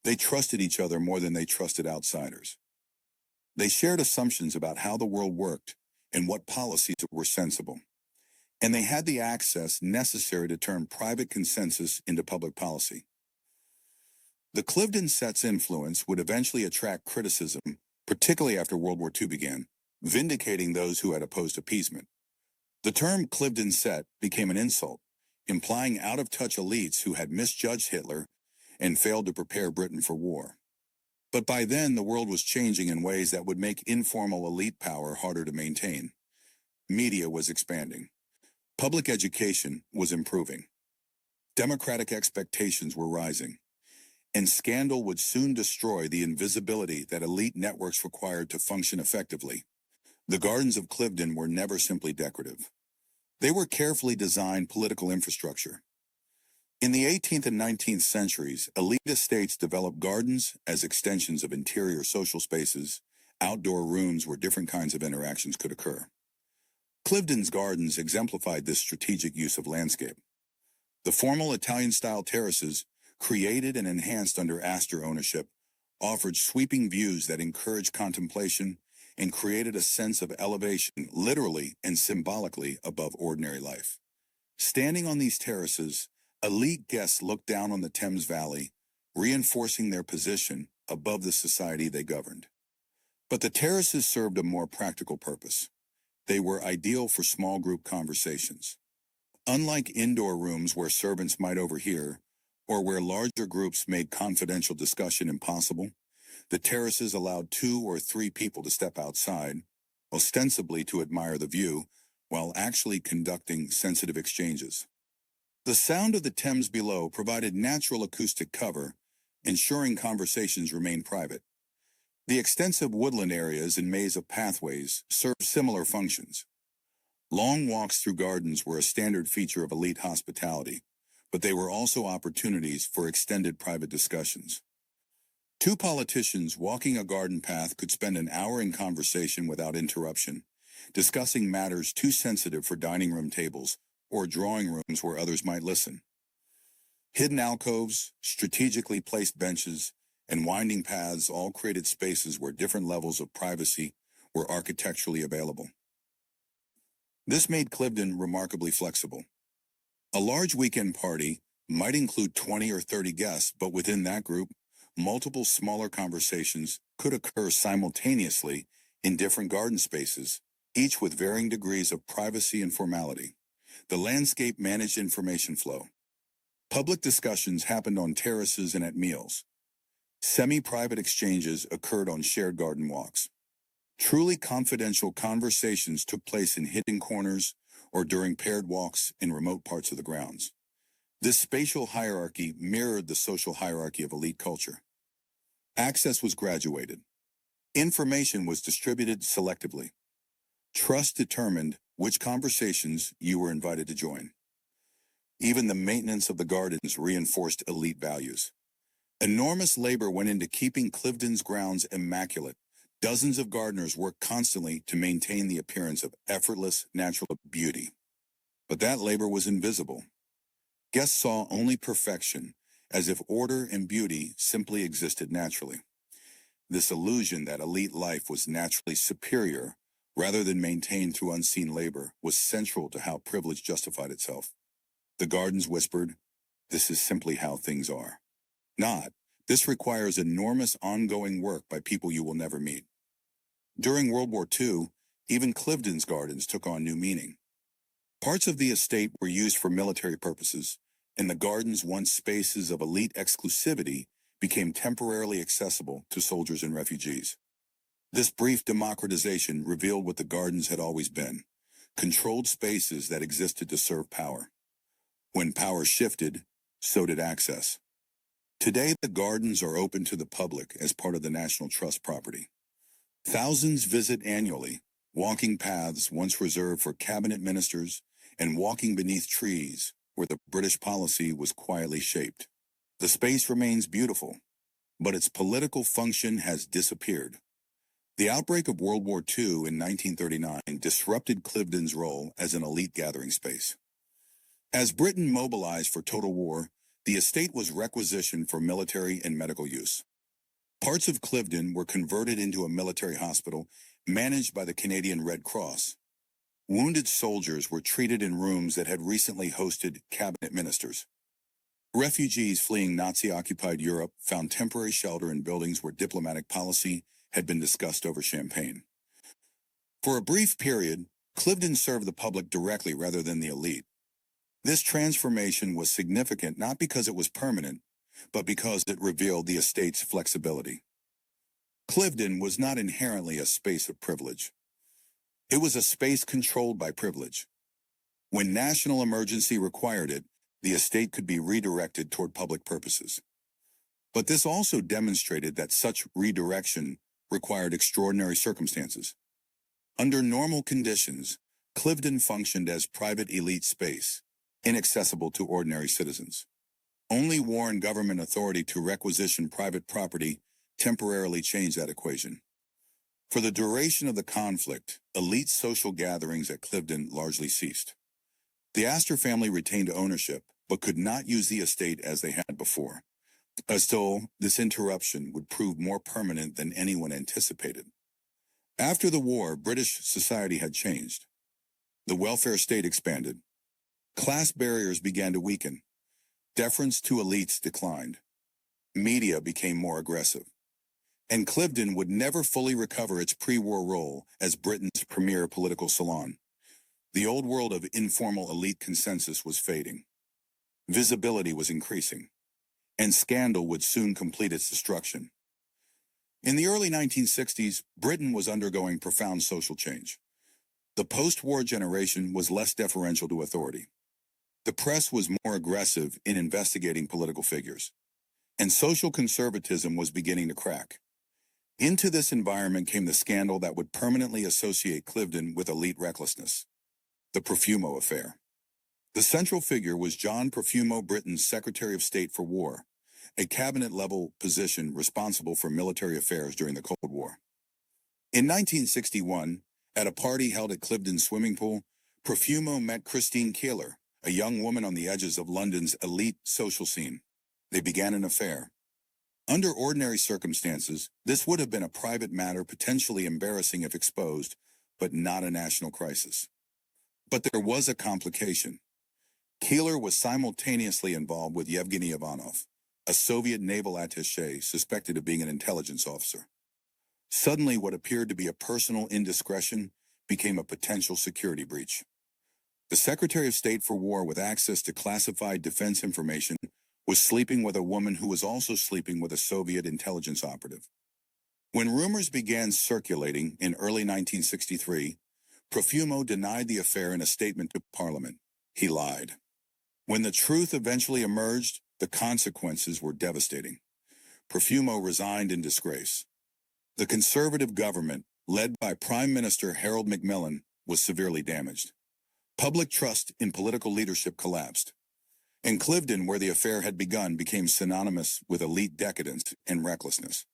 They trusted each other more than they trusted outsiders. They shared assumptions about how the world worked and what policies were sensible. And they had the access necessary to turn private consensus into public policy. The Cliveden Set's influence would eventually attract criticism, particularly after World War II began, vindicating those who had opposed appeasement. The term Cliveden Set became an insult, implying out-of-touch elites who had misjudged Hitler and failed to prepare Britain for war. But by then, the world was changing in ways that would make informal elite power harder to maintain. Media was expanding. Public education was improving. Democratic expectations were rising. And scandal would soon destroy the invisibility that elite networks required to function effectively. The gardens of Cliveden were never simply decorative. They were carefully designed political infrastructure. In the 18th and 19th centuries, elite estates developed gardens as extensions of interior social spaces, outdoor rooms where different kinds of interactions could occur. Cliveden's gardens exemplified this strategic use of landscape. The formal Italian-style terraces, created and enhanced under Astor ownership, offered sweeping views that encouraged contemplation and created a sense of elevation, literally and symbolically, above ordinary life. Standing on these terraces, elite guests looked down on the Thames Valley, reinforcing their position above the society they governed. But the terraces served a more practical purpose. They were ideal for small group conversations. Unlike indoor rooms where servants might overhear, or where larger groups made confidential discussion impossible, the terraces allowed 2 or 3 people to step outside, ostensibly to admire the view, while actually conducting sensitive exchanges. The sound of the Thames below provided natural acoustic cover, ensuring conversations remained private. The extensive woodland areas and maze of pathways served similar functions. Long walks through gardens were a standard feature of elite hospitality, but they were also opportunities for extended private discussions. 2 politicians walking a garden path could spend an hour in conversation without interruption, discussing matters too sensitive for dining room tables or drawing rooms where others might listen. Hidden alcoves, strategically placed benches, and winding paths all created spaces where different levels of privacy were architecturally available. This made Cliveden remarkably flexible. A large weekend party might include 20 or 30 guests, but within that group, multiple smaller conversations could occur simultaneously in different garden spaces, each with varying degrees of privacy and formality. The landscape managed information flow. Public discussions happened on terraces and at meals. Semi-private exchanges occurred on shared garden walks. Truly confidential conversations took place in hidden corners or during paired walks in remote parts of the grounds. This spatial hierarchy mirrored the social hierarchy of elite culture. Access was graduated. Information was distributed selectively. Trust determined which conversations you were invited to join. Even the maintenance of the gardens reinforced elite values. Enormous labor went into keeping Cliveden's grounds immaculate. Dozens of gardeners worked constantly to maintain the appearance of effortless, natural beauty. But that labor was invisible. Guests saw only perfection, as if order and beauty simply existed naturally. This illusion that elite life was naturally superior, rather than maintained through unseen labor, was central to how privilege justified itself. The gardens whispered, "This is simply how things are." Not, "This requires enormous ongoing work by people you will never meet." During World War II, even Cliveden's gardens took on new meaning. Parts of the estate were used for military purposes, and the gardens, once spaces of elite exclusivity, became temporarily accessible to soldiers and refugees. This brief democratization revealed what the gardens had always been: controlled spaces that existed to serve power. When power shifted, so did access. Today, the gardens are open to the public as part of the National Trust property. Thousands visit annually, walking paths once reserved for cabinet ministers and walking beneath trees where the British policy was quietly shaped. The space remains beautiful, but its political function has disappeared. The outbreak of World War II in 1939 disrupted Cliveden's role as an elite gathering space. As Britain mobilized for total war, the estate was requisitioned for military and medical use. Parts of Cliveden were converted into a military hospital managed by the Canadian Red Cross. Wounded soldiers were treated in rooms that had recently hosted cabinet ministers. Refugees fleeing Nazi-occupied Europe found temporary shelter in buildings where diplomatic policy had been discussed over champagne. For a brief period, Cliveden served the public directly rather than the elite. This transformation was significant not because it was permanent, but because it revealed the estate's flexibility. Cliveden was not inherently a space of privilege. It was a space controlled by privilege. When national emergency required it, the estate could be redirected toward public purposes. But this also demonstrated that such redirection required extraordinary circumstances. Under normal conditions, Cliveden functioned as private elite space, inaccessible to ordinary citizens. Only war and government authority to requisition private property temporarily changed that equation. For the duration of the conflict, elite social gatherings at Cliveden largely ceased. The Astor family retained ownership, but could not use the estate as they had before. Still, this interruption would prove more permanent than anyone anticipated. After the war, British society had changed. The welfare state expanded. Class barriers began to weaken. Deference to elites declined. Media became more aggressive. And Cliveden would never fully recover its pre-war role as Britain's premier political salon. The old world of informal elite consensus was fading. Visibility was increasing. And scandal would soon complete its destruction. In the early 1960s, Britain was undergoing profound social change. The post-war generation was less deferential to authority. The press was more aggressive in investigating political figures. And social conservatism was beginning to crack. Into this environment came the scandal that would permanently associate Cliveden with elite recklessness, the Profumo affair. The central figure was John Profumo, Britain's Secretary of State for War, a cabinet-level position responsible for military affairs during the Cold War. In 1961, at a party held at Cliveden's swimming pool, Profumo met Christine Keeler, a young woman on the edges of London's elite social scene. They began an affair. Under ordinary circumstances, this would have been a private matter potentially embarrassing if exposed, but not a national crisis. But there was a complication. Keeler was simultaneously involved with Yevgeny Ivanov, a Soviet naval attaché suspected of being an intelligence officer. Suddenly, what appeared to be a personal indiscretion became a potential security breach. The Secretary of State for War with access to classified defense information was sleeping with a woman who was also sleeping with a Soviet intelligence operative. When rumors began circulating in early 1963, Profumo denied the affair in a statement to Parliament. He lied. When the truth eventually emerged, the consequences were devastating. Profumo resigned in disgrace. The conservative government, led by Prime Minister Harold Macmillan, was severely damaged. Public trust in political leadership collapsed. And Cliveden, where the affair had begun, became synonymous with elite decadence and recklessness.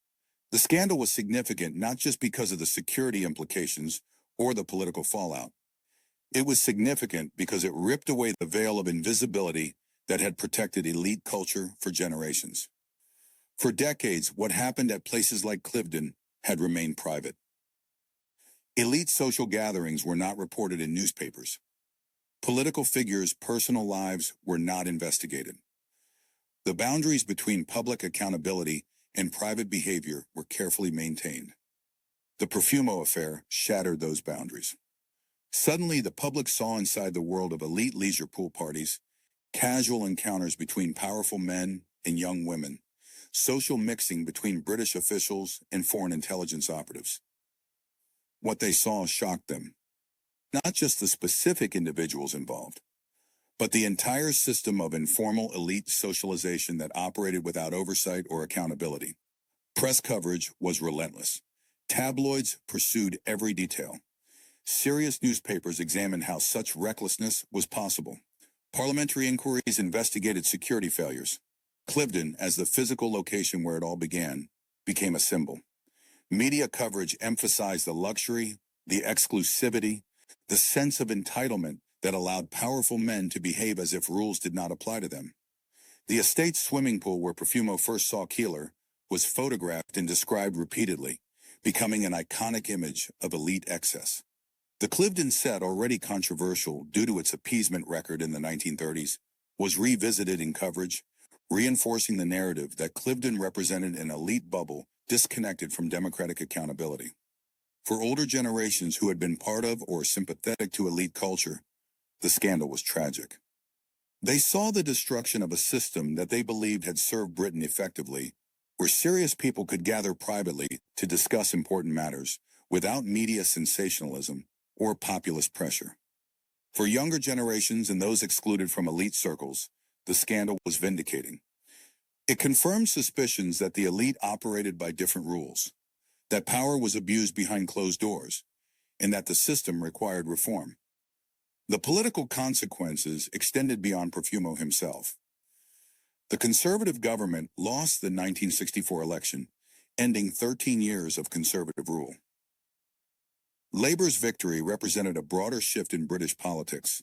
The scandal was significant not just because of the security implications or the political fallout. It was significant because it ripped away the veil of invisibility that had protected elite culture for generations. For decades, what happened at places like Cliveden had remained private. Elite social gatherings were not reported in newspapers. Political figures' personal lives were not investigated. The boundaries between public accountability and private behavior were carefully maintained. The Profumo affair shattered those boundaries. Suddenly, the public saw inside the world of elite leisure pool parties, casual encounters between powerful men and young women, social mixing between British officials and foreign intelligence operatives. What they saw shocked them. Not just the specific individuals involved, but the entire system of informal elite socialization that operated without oversight or accountability. Press coverage was relentless. Tabloids pursued every detail. Serious newspapers examined how such recklessness was possible. Parliamentary inquiries investigated security failures. Cliveden, as the physical location where it all began, became a symbol. Media coverage emphasized the luxury, the exclusivity, the sense of entitlement that allowed powerful men to behave as if rules did not apply to them. The estate's swimming pool where Profumo first saw Keeler was photographed and described repeatedly, becoming an iconic image of elite excess. The Cliveden Set, already controversial due to its appeasement record in the 1930s, was revisited in coverage, reinforcing the narrative that Cliveden represented an elite bubble disconnected from democratic accountability. For older generations who had been part of or sympathetic to elite culture, the scandal was tragic. They saw the destruction of a system that they believed had served Britain effectively, where serious people could gather privately to discuss important matters without media sensationalism or populist pressure. For younger generations and those excluded from elite circles, the scandal was vindicating. It confirmed suspicions that the elite operated by different rules, that power was abused behind closed doors, and that the system required reform. The political consequences extended beyond Profumo himself. The Conservative government lost the 1964 election, ending 13 years of Conservative rule. Labour's victory represented a broader shift in British politics,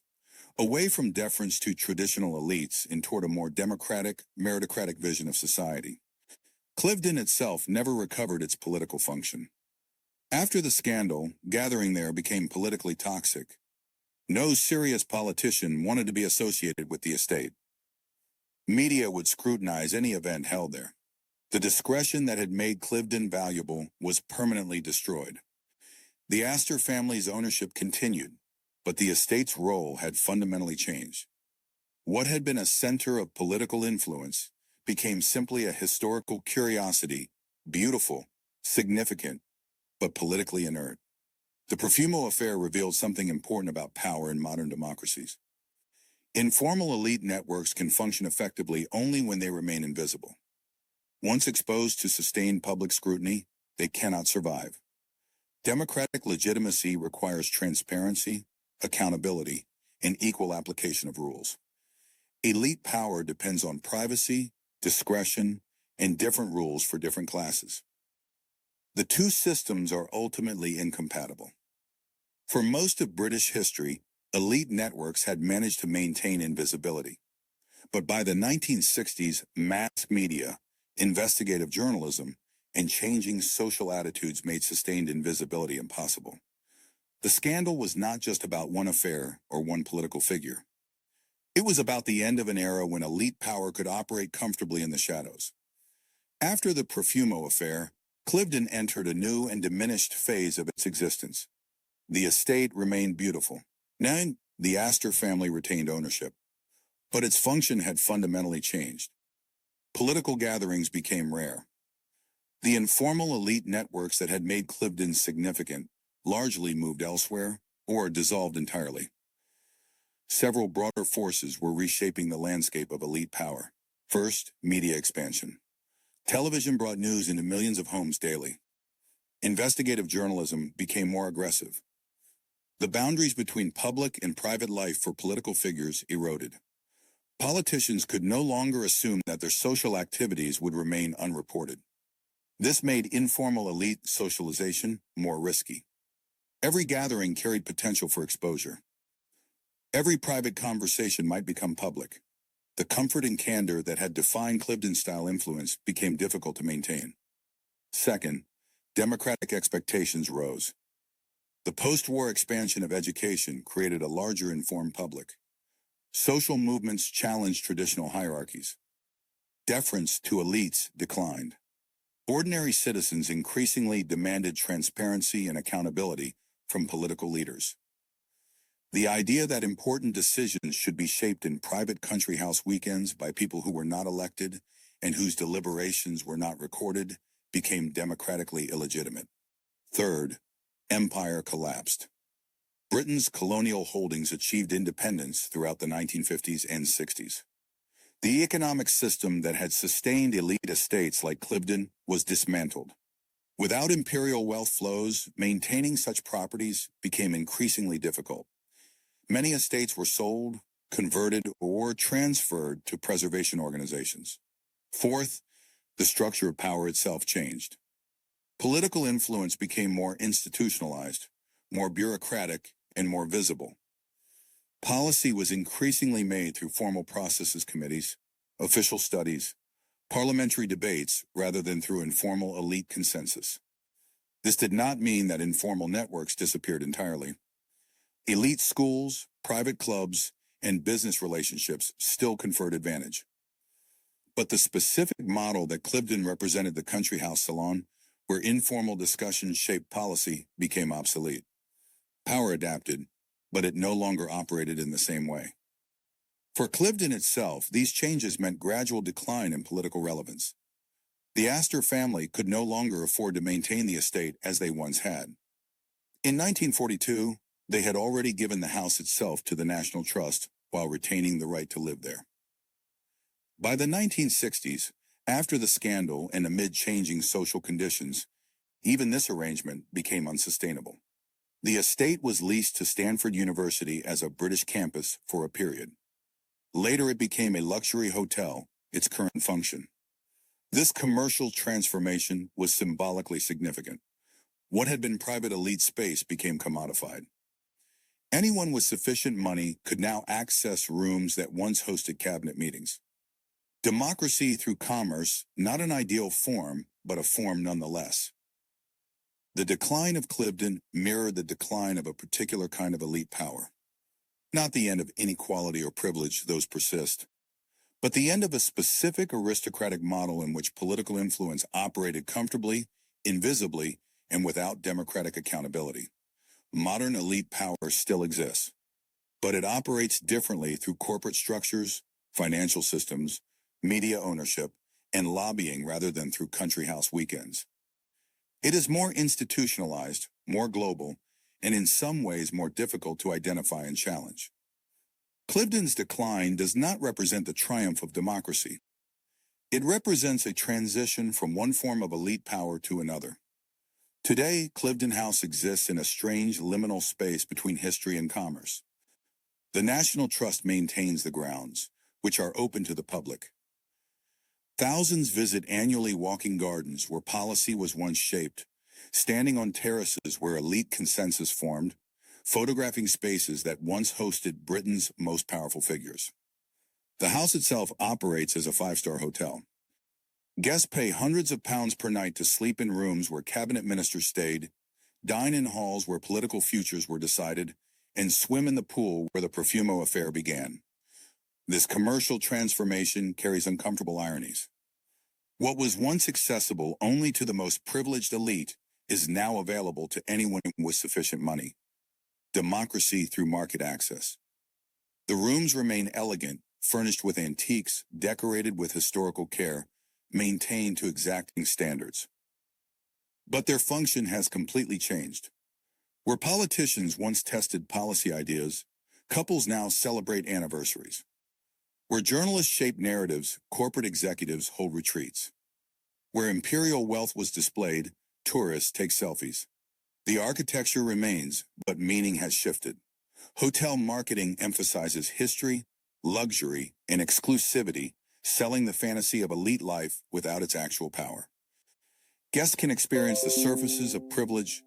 away from deference to traditional elites and toward a more democratic, meritocratic vision of society. Cliveden itself never recovered its political function. After the scandal, gathering there became politically toxic. No serious politician wanted to be associated with the estate. Media would scrutinize any event held there. The discretion that had made Cliveden valuable was permanently destroyed. The Astor family's ownership continued, but the estate's role had fundamentally changed. What had been a center of political influence became simply a historical curiosity, beautiful, significant, but politically inert. The Profumo affair revealed something important about power in modern democracies. Informal elite networks can function effectively only when they remain invisible. Once exposed to sustained public scrutiny, they cannot survive. Democratic legitimacy requires transparency, accountability, and equal application of rules. Elite power depends on privacy, discretion, and different rules for different classes. The two systems are ultimately incompatible. For most of British history, elite networks had managed to maintain invisibility. But by the 1960s, mass media, investigative journalism, and changing social attitudes made sustained invisibility impossible. The scandal was not just about one affair or one political figure. It was about the end of an era when elite power could operate comfortably in the shadows. After the Profumo affair, Cliveden entered a new and diminished phase of its existence. The estate remained beautiful. Now, the Astor family retained ownership, but its function had fundamentally changed. Political gatherings became rare. The informal elite networks that had made Cliveden significant largely moved elsewhere or dissolved entirely. Several broader forces were reshaping the landscape of elite power. First, media expansion. Television brought news into millions of homes daily. Investigative journalism became more aggressive. The boundaries between public and private life for political figures eroded. Politicians could no longer assume that their social activities would remain unreported. This made informal elite socialization more risky. Every gathering carried potential for exposure. Every private conversation might become public. The comfort and candor that had defined Cliveden-style influence became difficult to maintain. Second, democratic expectations rose. The post-war expansion of education created a larger informed public. Social movements challenged traditional hierarchies. Deference to elites declined. Ordinary citizens increasingly demanded transparency and accountability from political leaders. The idea that important decisions should be shaped in private country house weekends by people who were not elected and whose deliberations were not recorded became democratically illegitimate. Third, empire collapsed. Britain's colonial holdings achieved independence throughout the 1950s and 60s. The economic system that had sustained elite estates like Cliveden was dismantled. Without imperial wealth flows, maintaining such properties became increasingly difficult. Many estates were sold, converted, or transferred to preservation organizations. Fourth, the structure of power itself changed. Political influence became more institutionalized, more bureaucratic, and more visible. Policy was increasingly made through formal processes committees, official studies, parliamentary debates rather than through informal elite consensus. This did not mean that informal networks disappeared entirely. Elite schools, private clubs, and business relationships still conferred advantage. But the specific model that Cliveden represented, the country house salon, where informal discussions shaped policy, became obsolete. Power adapted, but it no longer operated in the same way. For Cliveden itself, these changes meant gradual decline in political relevance. The Astor family could no longer afford to maintain the estate as they once had. In 1942, they had already given the house itself to the National Trust while retaining the right to live there. By the 1960s, after the scandal and amid changing social conditions, even this arrangement became unsustainable. The estate was leased to Stanford University as a British campus for a period. Later it became a luxury hotel its current function. This commercial transformation was symbolically significant. What had been private elite space became commodified. Anyone with sufficient money could now access rooms that once hosted cabinet meetings. Democracy through commerce, not an ideal form, but a form nonetheless. The decline of Cliveden mirrored the decline of a particular kind of elite power. Not the end of inequality or privilege, those persist, but the end of a specific aristocratic model in which political influence operated comfortably, invisibly, and without democratic accountability. Modern elite power still exists, but it operates differently through corporate structures, financial systems, media ownership, and lobbying rather than through country house weekends. It is more institutionalized, more global, and in some ways more difficult to identify and challenge. Cliveden's decline does not represent the triumph of democracy. It represents a transition from one form of elite power to another. Today, Cliveden House exists in a strange liminal space between history and commerce. The National Trust maintains the grounds, which are open to the public. Thousands visit annually walking gardens where policy was once shaped, standing on terraces where elite consensus formed, photographing spaces that once hosted Britain's most powerful figures. The house itself operates as a five-star hotel. Guests pay hundreds of pounds per night to sleep in rooms where cabinet ministers stayed, dine in halls where political futures were decided, and swim in the pool where the Profumo affair began. This commercial transformation carries uncomfortable ironies. What was once accessible only to the most privileged elite is now available to anyone with sufficient money. Democracy through market access. The rooms remain elegant, furnished with antiques, decorated with historical care, maintained to exacting standards. But their function has completely changed. Where politicians once tested policy ideas, couples now celebrate anniversaries. Where journalists shape narratives, corporate executives hold retreats. Where imperial wealth was displayed, tourists take selfies. The architecture remains, but meaning has shifted. Hotel marketing emphasizes history, luxury, and exclusivity, selling the fantasy of elite life without its actual power. Guests can experience the surfaces of privilege,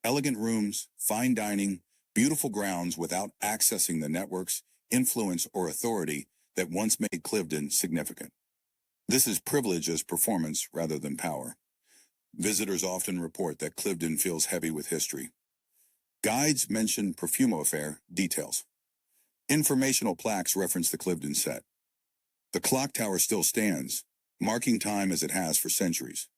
elegant rooms, fine dining, beautiful grounds without accessing the networks, influence, or authority that once made Cliveden significant. This is privilege as performance rather than power. Visitors often report that Cliveden feels heavy with history. Guides mention Profumo affair details. Informational plaques reference the Cliveden Set. The clock tower still stands, marking time as it has for centuries.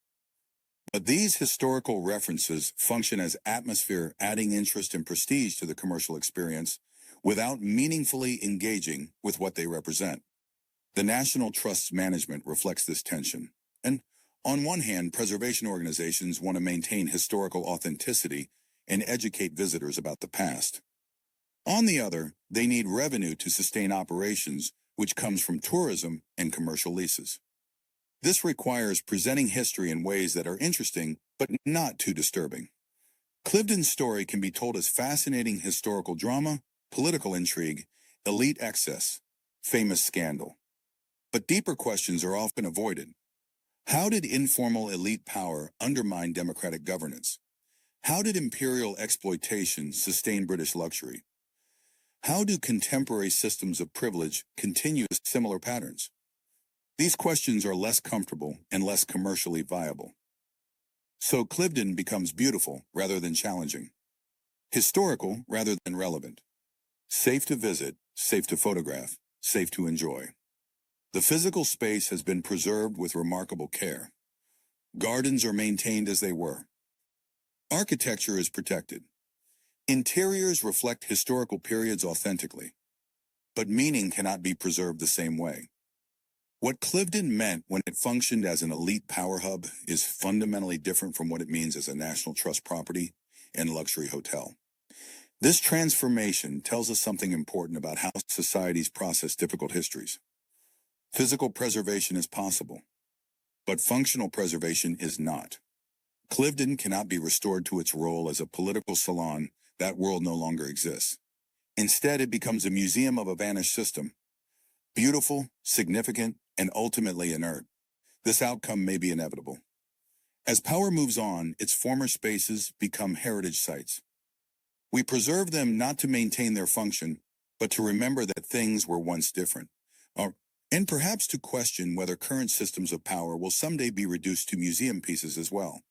But these historical references function as atmosphere, adding interest and prestige to the commercial experience without meaningfully engaging with what they represent. The National Trust's management reflects this tension. And on one hand, preservation organizations want to maintain historical authenticity and educate visitors about the past. On the other, they need revenue to sustain operations, which comes from tourism and commercial leases. This requires presenting history in ways that are interesting, but not too disturbing. Cliveden's story can be told as fascinating historical drama, political intrigue, elite excess, famous scandal. But deeper questions are often avoided. How did informal elite power undermine democratic governance? How did imperial exploitation sustain British luxury? How do contemporary systems of privilege continue similar patterns? These questions are less comfortable and less commercially viable. So Cliveden becomes beautiful rather than challenging, historical rather than relevant, safe to visit, safe to photograph, safe to enjoy. The physical space has been preserved with remarkable care. Gardens are maintained as they were. Architecture is protected. Interiors reflect historical periods authentically, but meaning cannot be preserved the same way. What Cliveden meant when it functioned as an elite power hub is fundamentally different from what it means as a National Trust property and luxury hotel. This transformation tells us something important about how societies process difficult histories. Physical preservation is possible, but functional preservation is not. Cliveden cannot be restored to its role as a political salon. That world no longer exists. Instead, it becomes a museum of a vanished system. Beautiful, significant, and ultimately inert. This outcome may be inevitable. As power moves on, its former spaces become heritage sites. We preserve them not to maintain their function, but to remember that things were once different, or, and perhaps to question whether current systems of power will someday be reduced to museum pieces as well.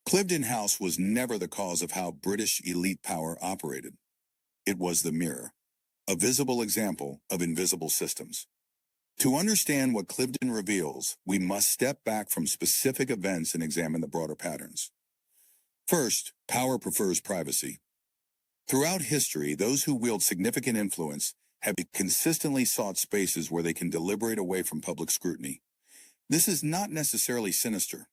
Cliveden House was never the cause of how British elite power operated. It was the mirror, a visible example of invisible systems. To understand what Cliveden reveals, we must step back from specific events and examine the broader patterns. First, power prefers privacy. Throughout history, those who wield significant influence have consistently sought spaces where they can deliberate away from public scrutiny. This is not necessarily sinister.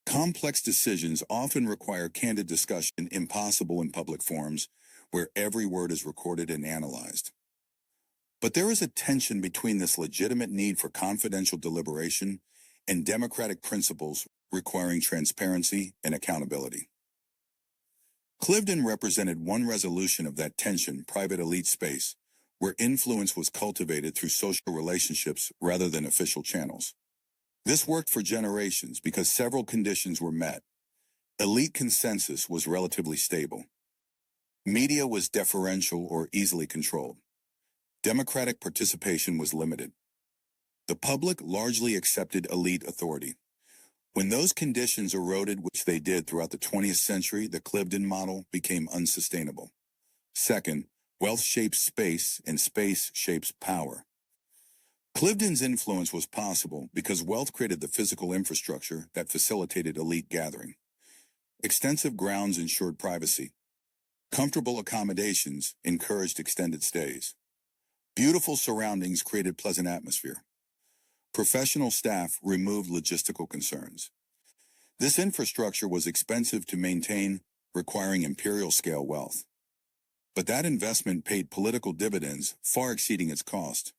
Complex decisions often require candid discussion impossible in public forums, where every word is recorded and analyzed. But there is a tension between this legitimate need for confidential deliberation and democratic principles requiring transparency and accountability. Cliveden represented one resolution of that tension, private elite space, where influence was cultivated through social relationships rather than official channels. This worked for generations because several conditions were met. Elite consensus was relatively stable. Media was deferential or easily controlled. Democratic participation was limited. The public largely accepted elite authority. When those conditions eroded, which they did throughout the 20th century, the Cliveden model became unsustainable. Second, wealth shapes space and space shapes power. Cliveden's influence was possible because wealth created the physical infrastructure that facilitated elite gathering. Extensive grounds ensured privacy. Comfortable accommodations encouraged extended stays. Beautiful surroundings created pleasant atmosphere. Professional staff removed logistical concerns. This infrastructure was expensive to maintain, requiring imperial-scale wealth. But that investment paid political dividends far exceeding its cost.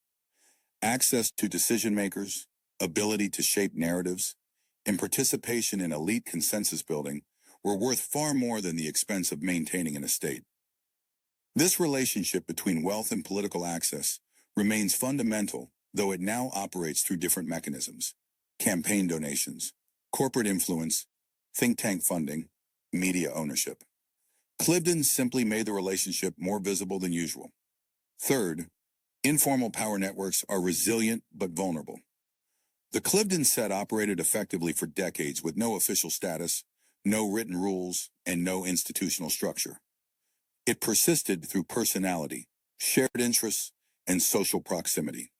Access to decision-makers, ability to shape narratives, and participation in elite consensus building were worth far more than the expense of maintaining an estate. This relationship between wealth and political access remains fundamental, though it now operates through different mechanisms: campaign donations, corporate influence, think tank funding, media ownership. Cliveden simply made the relationship more visible than usual. Third, informal power networks are resilient but vulnerable. The Cliveden Set operated effectively for decades with no official status, no written rules, and no institutional structure. It persisted through personality, shared interests, and social proximity.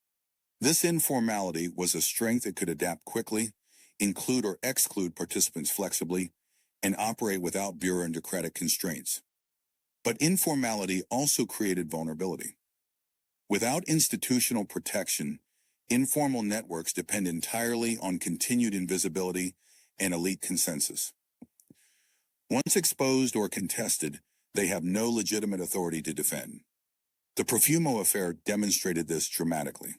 This informality was a strength that could adapt quickly, include or exclude participants flexibly, and operate without bureaucratic constraints. But informality also created vulnerability. Without institutional protection, informal networks depend entirely on continued invisibility and elite consensus. Once exposed or contested, they have no legitimate authority to defend. The Profumo affair demonstrated this dramatically.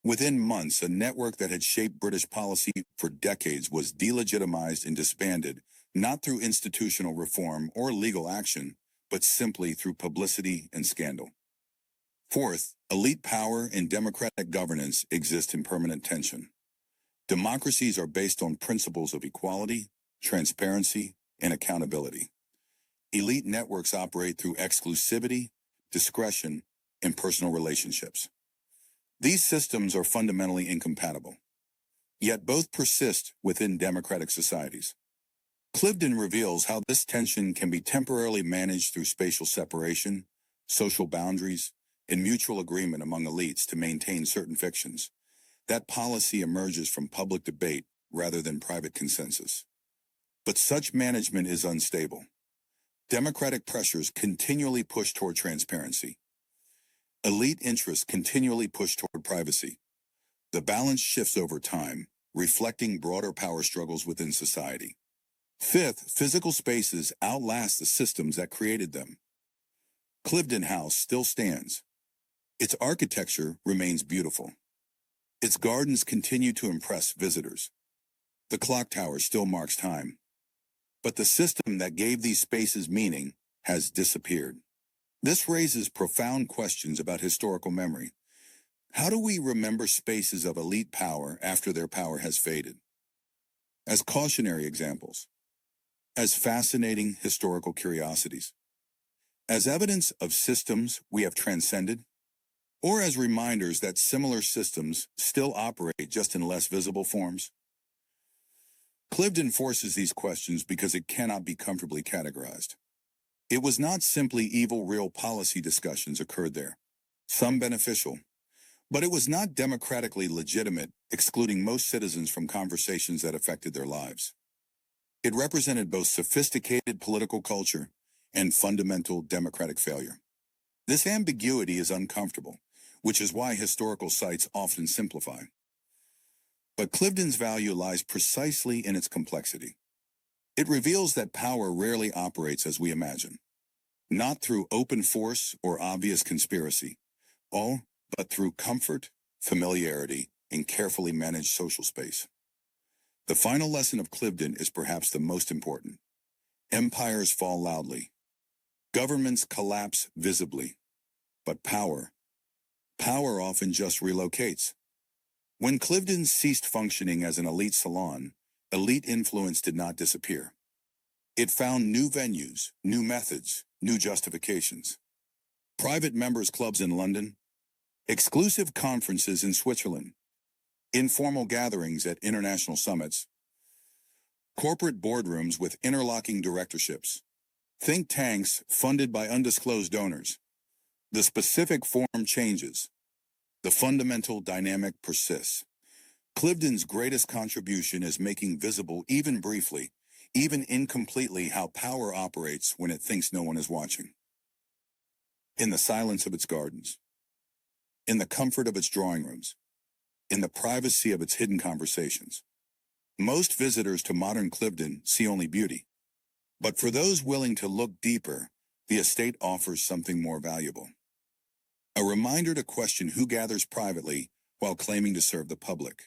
Within months, a network that had shaped British policy for decades was delegitimized and disbanded, not through institutional reform or legal action, but simply through publicity and scandal. Fourth, elite power and democratic governance exist in permanent tension. Democracies are based on principles of equality, transparency, and accountability. Elite networks operate through exclusivity, discretion, and personal relationships. These systems are fundamentally incompatible, yet both persist within democratic societies. Cliveden reveals how this tension can be temporarily managed through spatial separation, social boundaries, and mutual agreement among elites to maintain certain fictions. That policy emerges from public debate rather than private consensus. But such management is unstable. Democratic pressures continually push toward transparency. Elite interests continually push toward privacy. The balance shifts over time, reflecting broader power struggles within society. Fifth, physical spaces outlast the systems that created them. Cliveden House still stands. Its architecture remains beautiful. Its gardens continue to impress visitors. The clock tower still marks time. But the system that gave these spaces meaning has disappeared. This raises profound questions about historical memory. How do we remember spaces of elite power after their power has faded? As cautionary examples, as fascinating historical curiosities, as evidence of systems we have transcended, or as reminders that similar systems still operate just in less visible forms? Cliveden forces these questions because it cannot be comfortably categorized. It was not simply evil real policy discussions occurred there, some beneficial, but it was not democratically legitimate, excluding most citizens from conversations that affected their lives. It represented both sophisticated political culture and fundamental democratic failure. This ambiguity is uncomfortable, which is why historical sites often simplify. But Cliveden's value lies precisely in its complexity. It reveals that power rarely operates as we imagine, not through open force or obvious conspiracy, but through comfort, familiarity, and carefully managed social space. The final lesson of Cliveden is perhaps the most important. Empires fall loudly. Governments collapse visibly. But power often just relocates. When Cliveden ceased functioning as an elite salon, elite influence did not disappear. It found new venues, new methods, new justifications. Private members' clubs in London, exclusive conferences in Switzerland, informal gatherings at international summits, corporate boardrooms with interlocking directorships, think tanks funded by undisclosed donors. The specific form changes. The fundamental dynamic persists. Cliveden's greatest contribution is making visible, even briefly, even incompletely, how power operates when it thinks no one is watching. In the silence of its gardens, in the comfort of its drawing rooms, in the privacy of its hidden conversations. Most visitors to modern Cliveden see only beauty. But for those willing to look deeper, the estate offers something more valuable. A reminder to question who gathers privately while claiming to serve the public.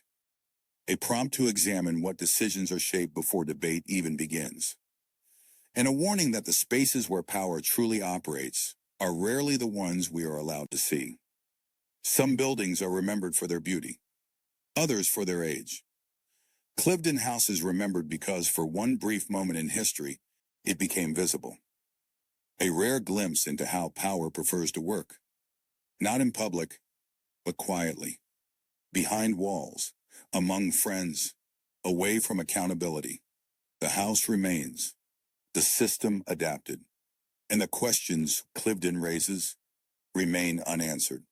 A prompt to examine what decisions are shaped before debate even begins. And a warning that the spaces where power truly operates are rarely the ones we are allowed to see. Some buildings are remembered for their beauty, others for their age. Cliveden House is remembered because for one brief moment in history, it became visible. A rare glimpse into how power prefers to work. Not in public, but quietly. Behind walls, among friends, away from accountability. The house remains, the system adapted, and the questions Cliveden raises remain unanswered.